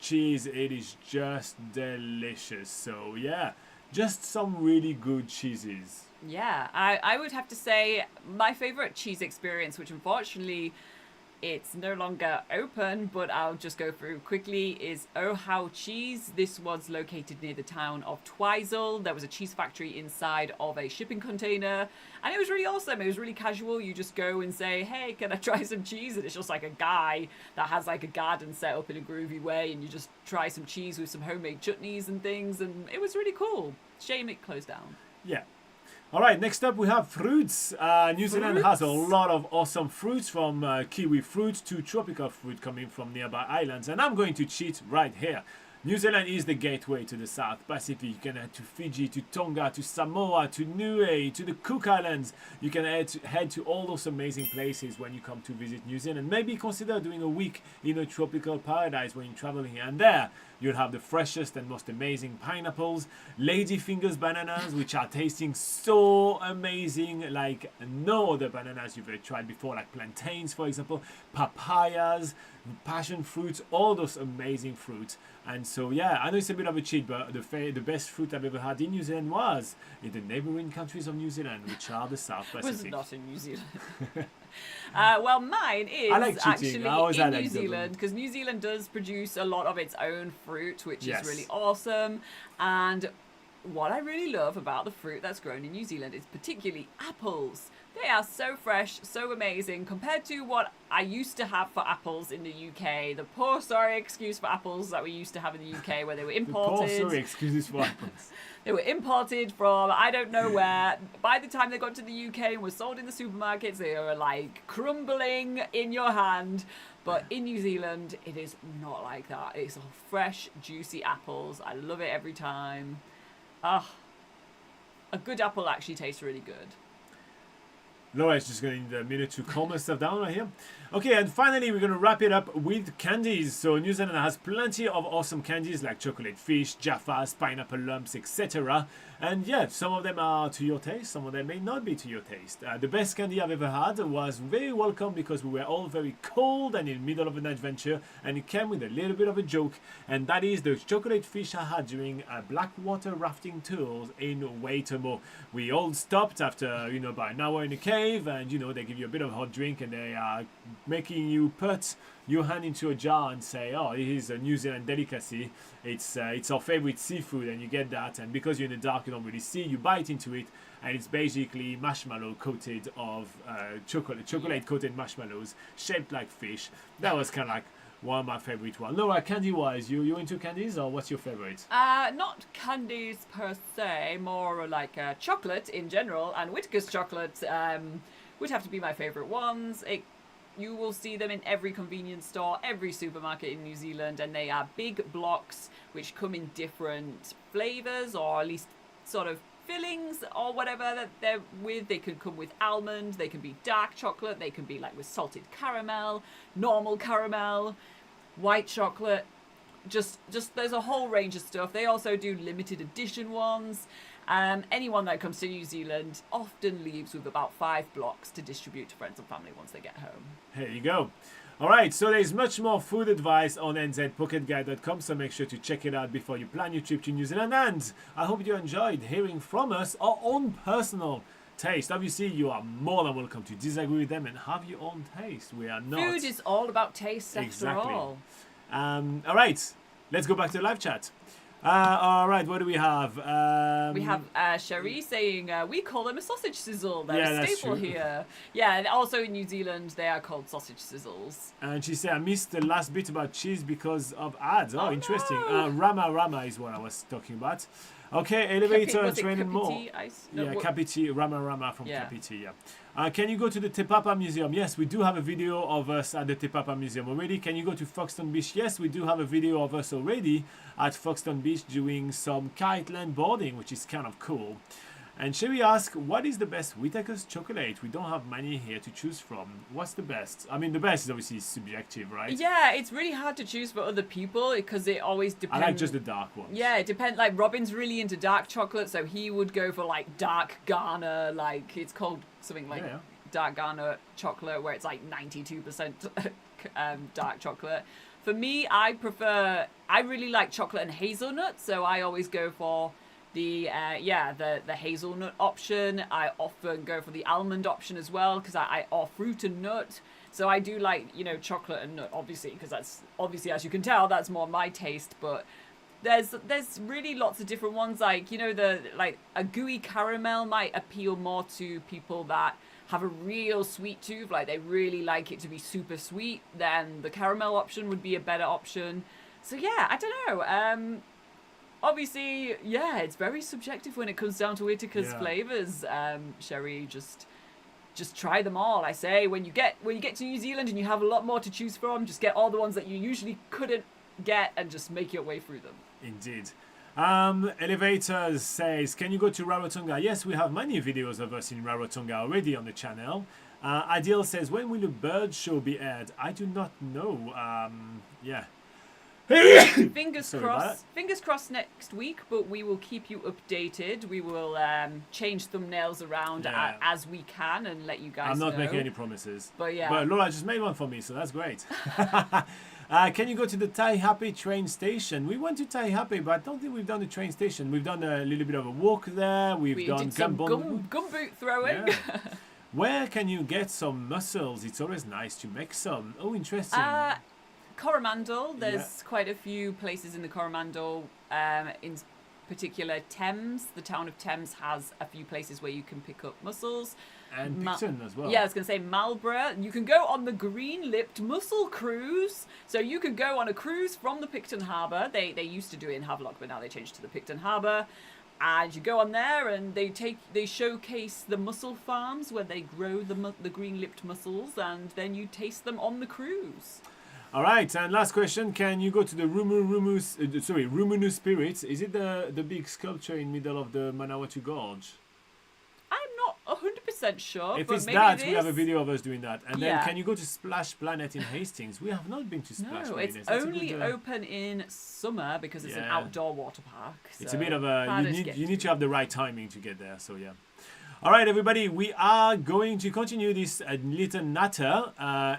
cheese. It is just delicious. So yeah, just some really good cheeses. Yeah, I would have to say my favorite cheese experience, which unfortunately it's no longer open, but I'll just go through quickly, is Oh How Cheese. This was located near the town of Twizel. There was a cheese factory inside of a shipping container, and it was really awesome. It was really casual. You just go and say, hey, can I try some cheese? And it's just like a guy that has like a garden set up in a groovy way, and you just try some cheese with some homemade chutneys and things, and it was really cool. Shame it closed down. Yeah. All right, next up we have fruits. New Zealand has a lot of awesome fruits, from kiwi fruit to tropical fruit coming from nearby islands. And I'm going to cheat right here. New Zealand is the gateway to the South Pacific. You can head to Fiji, to Tonga, to Samoa, to Niue, to the Cook Islands. You can head to all those amazing places when you come to visit New Zealand. Maybe consider doing a week in a tropical paradise when you're traveling here and there. You'll have the freshest and most amazing pineapples, ladyfingers bananas, which are tasting so amazing, like no other bananas you've ever tried before, like plantains, for example, papayas, passion fruits, all those amazing fruits. And so, yeah, I know it's a bit of a cheat, but the best fruit I've ever had in New Zealand was in the neighboring countries of New Zealand, which are the South Pacific. Was not in New Zealand. Well, mine is actually in New Zealand, because New Zealand does produce a lot of its own fruit, which is really awesome. And what I really love about the fruit that's grown in New Zealand is particularly apples. They are so fresh, so amazing compared to what I used to have for apples in the UK. The poor sorry excuse for apples that we used to have in the UK, where they were imported. The poor sorry excuses for apples. They were imported from I don't know where. By the time they got to the UK and were sold in the supermarkets, they were like crumbling in your hand. But in New Zealand, it is not like that. It's all fresh, juicy apples. I love it every time. A good apple actually tastes really good. Laura's just going to need a minute to calm herself down right here. Okay, and finally we're going to wrap it up with candies. So New Zealand has plenty of awesome candies like chocolate fish, jaffas, pineapple lumps, etc. And yeah, some of them are to your taste, some of them may not be to your taste. The best candy I've ever had was very welcome because we were all very cold and in the middle of an adventure, and it came with a little bit of a joke, and that is the chocolate fish I had during a blackwater rafting tours in Waitangi. We all stopped after, about an hour in a cave, and they give you a bit of hot drink, and they are making you put your hand into a jar and say, oh, it is a New Zealand delicacy. It's our favorite seafood, and you get that. And because you're in the dark, you don't really see. You bite into it, and it's basically marshmallow coated of chocolate coated marshmallows shaped like fish. That was kind of like one of my favorite ones. Laura, candy-wise, you into candies, or what's your favorite? Not candies per se, more like chocolate in general, and Whittaker's chocolate would have to be my favorite ones. You will see them in every convenience store, every supermarket in New Zealand, and they are big blocks which come in different flavours, or at least sort of fillings or whatever that they're with. They could come with almond, they can be dark chocolate, they can be like with salted caramel, normal caramel, white chocolate, just there's a whole range of stuff. They also do limited edition ones. Anyone that comes to New Zealand often leaves with about 5 blocks to distribute to friends and family once they get home. There you go. Alright, so there's much more food advice on nzpocketguide.com, so make sure to check it out before you plan your trip to New Zealand. And I hope you enjoyed hearing from us our own personal taste. Obviously, you are more than welcome to disagree with them and have your own taste. We are not... Food is all about taste after all. Alright, let's go back to the live chat. Alright, what do we have? We have Cherie saying, we call them a sausage sizzle. They're Yeah, a that's staple true. here. Yeah, and also in New Zealand, they are called sausage sizzles. And she said, I missed the last bit about cheese because of ads. Oh, interesting. no. Rama Rama is what I was talking about. Okay, elevator and train and more. Kapiti, Rama Rama from Kapiti, yeah. Can you go to the Te Papa Museum? Yes, we do have a video of us at the Te Papa Museum already. Can you go to Foxton Beach? Yes, we do have a video of us already at Foxton Beach doing some kite land boarding, which is kind of cool. And Chevy asks, what is the best Whittaker's chocolate? We don't have many here to choose from. What's the best? I mean, the best is obviously subjective, right? Yeah, it's really hard to choose for other people because it always depends. I like just the dark ones. Yeah, it depends. Like, Robin's really into dark chocolate, so he would go for, like, dark Ghana, like, it's called something like dark Ghana chocolate, where it's, like, 92% dark chocolate. For me, I really like chocolate and hazelnut, so I always go for the hazelnut option. I often go for the almond option as well, because or fruit and nut. So I do like, you know, chocolate and nut, obviously, because that's, obviously, as you can tell, that's more my taste, but there's really lots of different ones, like, you know, a gooey caramel might appeal more to people that have a real sweet tooth, like they really like it to be super sweet, then the caramel option would be a better option. So yeah, I don't know. Obviously, yeah, it's very subjective when it comes down to Whittaker's flavors. Sherry, just try them all. I say when you get to New Zealand and you have a lot more to choose from, just get all the ones that you usually couldn't get and just make your way through them. Indeed. Elevator says, can you go to Rarotonga? Yes, we have many videos of us in Rarotonga already on the channel. Ideal says, when will the bird show be aired? I do not know. Yeah. Fingers crossed next week, but we will keep you updated. We will change thumbnails around as we can and let you guys know. I'm not making any promises. But yeah. But Laura just made one for me, so that's great. Can you go to the Taihape train station? We went to Taihape, but I don't think we've done the train station. We've done a little bit of a walk there. We did some gumboot throwing. Yeah. Where can you get some mussels? It's always nice to make some. Oh, interesting. Coromandel. There's quite a few places in the Coromandel. In particular, Thames. The town of Thames has a few places where you can pick up mussels. And Picton as well. Yeah, I was going to say Marlborough. You can go on the green-lipped mussel cruise. So you can go on a cruise from the Picton Harbour. They used to do it in Havelock, but now they changed to the Picton Harbour. And you go on there and they showcase the mussel farms where they grow the green-lipped mussels, and then you taste them on the cruise. All right, and last question: can you go to the Rumunu Spirits? Is it the big sculpture in middle of the Manawatu Gorge? I'm not 100% sure. If but it's maybe that, it we have a is. video of us doing that. And then, can you go to Splash Planet in Hastings? We have not been to Splash Planet. No, it's only open in summer because it's an outdoor water park. So it's a bit of a you need to have the right timing to get there. So yeah. All right, everybody, we are going to continue this little natter.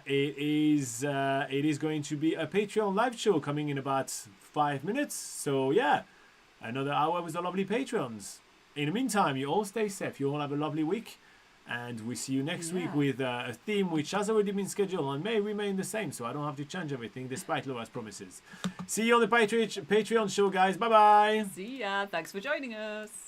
It is going to be a Patreon live show coming in about 5 minutes. So yeah, another hour with the lovely patrons. In the meantime, you all stay safe. You all have a lovely week. And we see you next week with a theme which has already been scheduled and may remain the same. So I don't have to change everything despite Laura's promises. See you on the Patreon show, guys. Bye-bye. See ya. Thanks for joining us.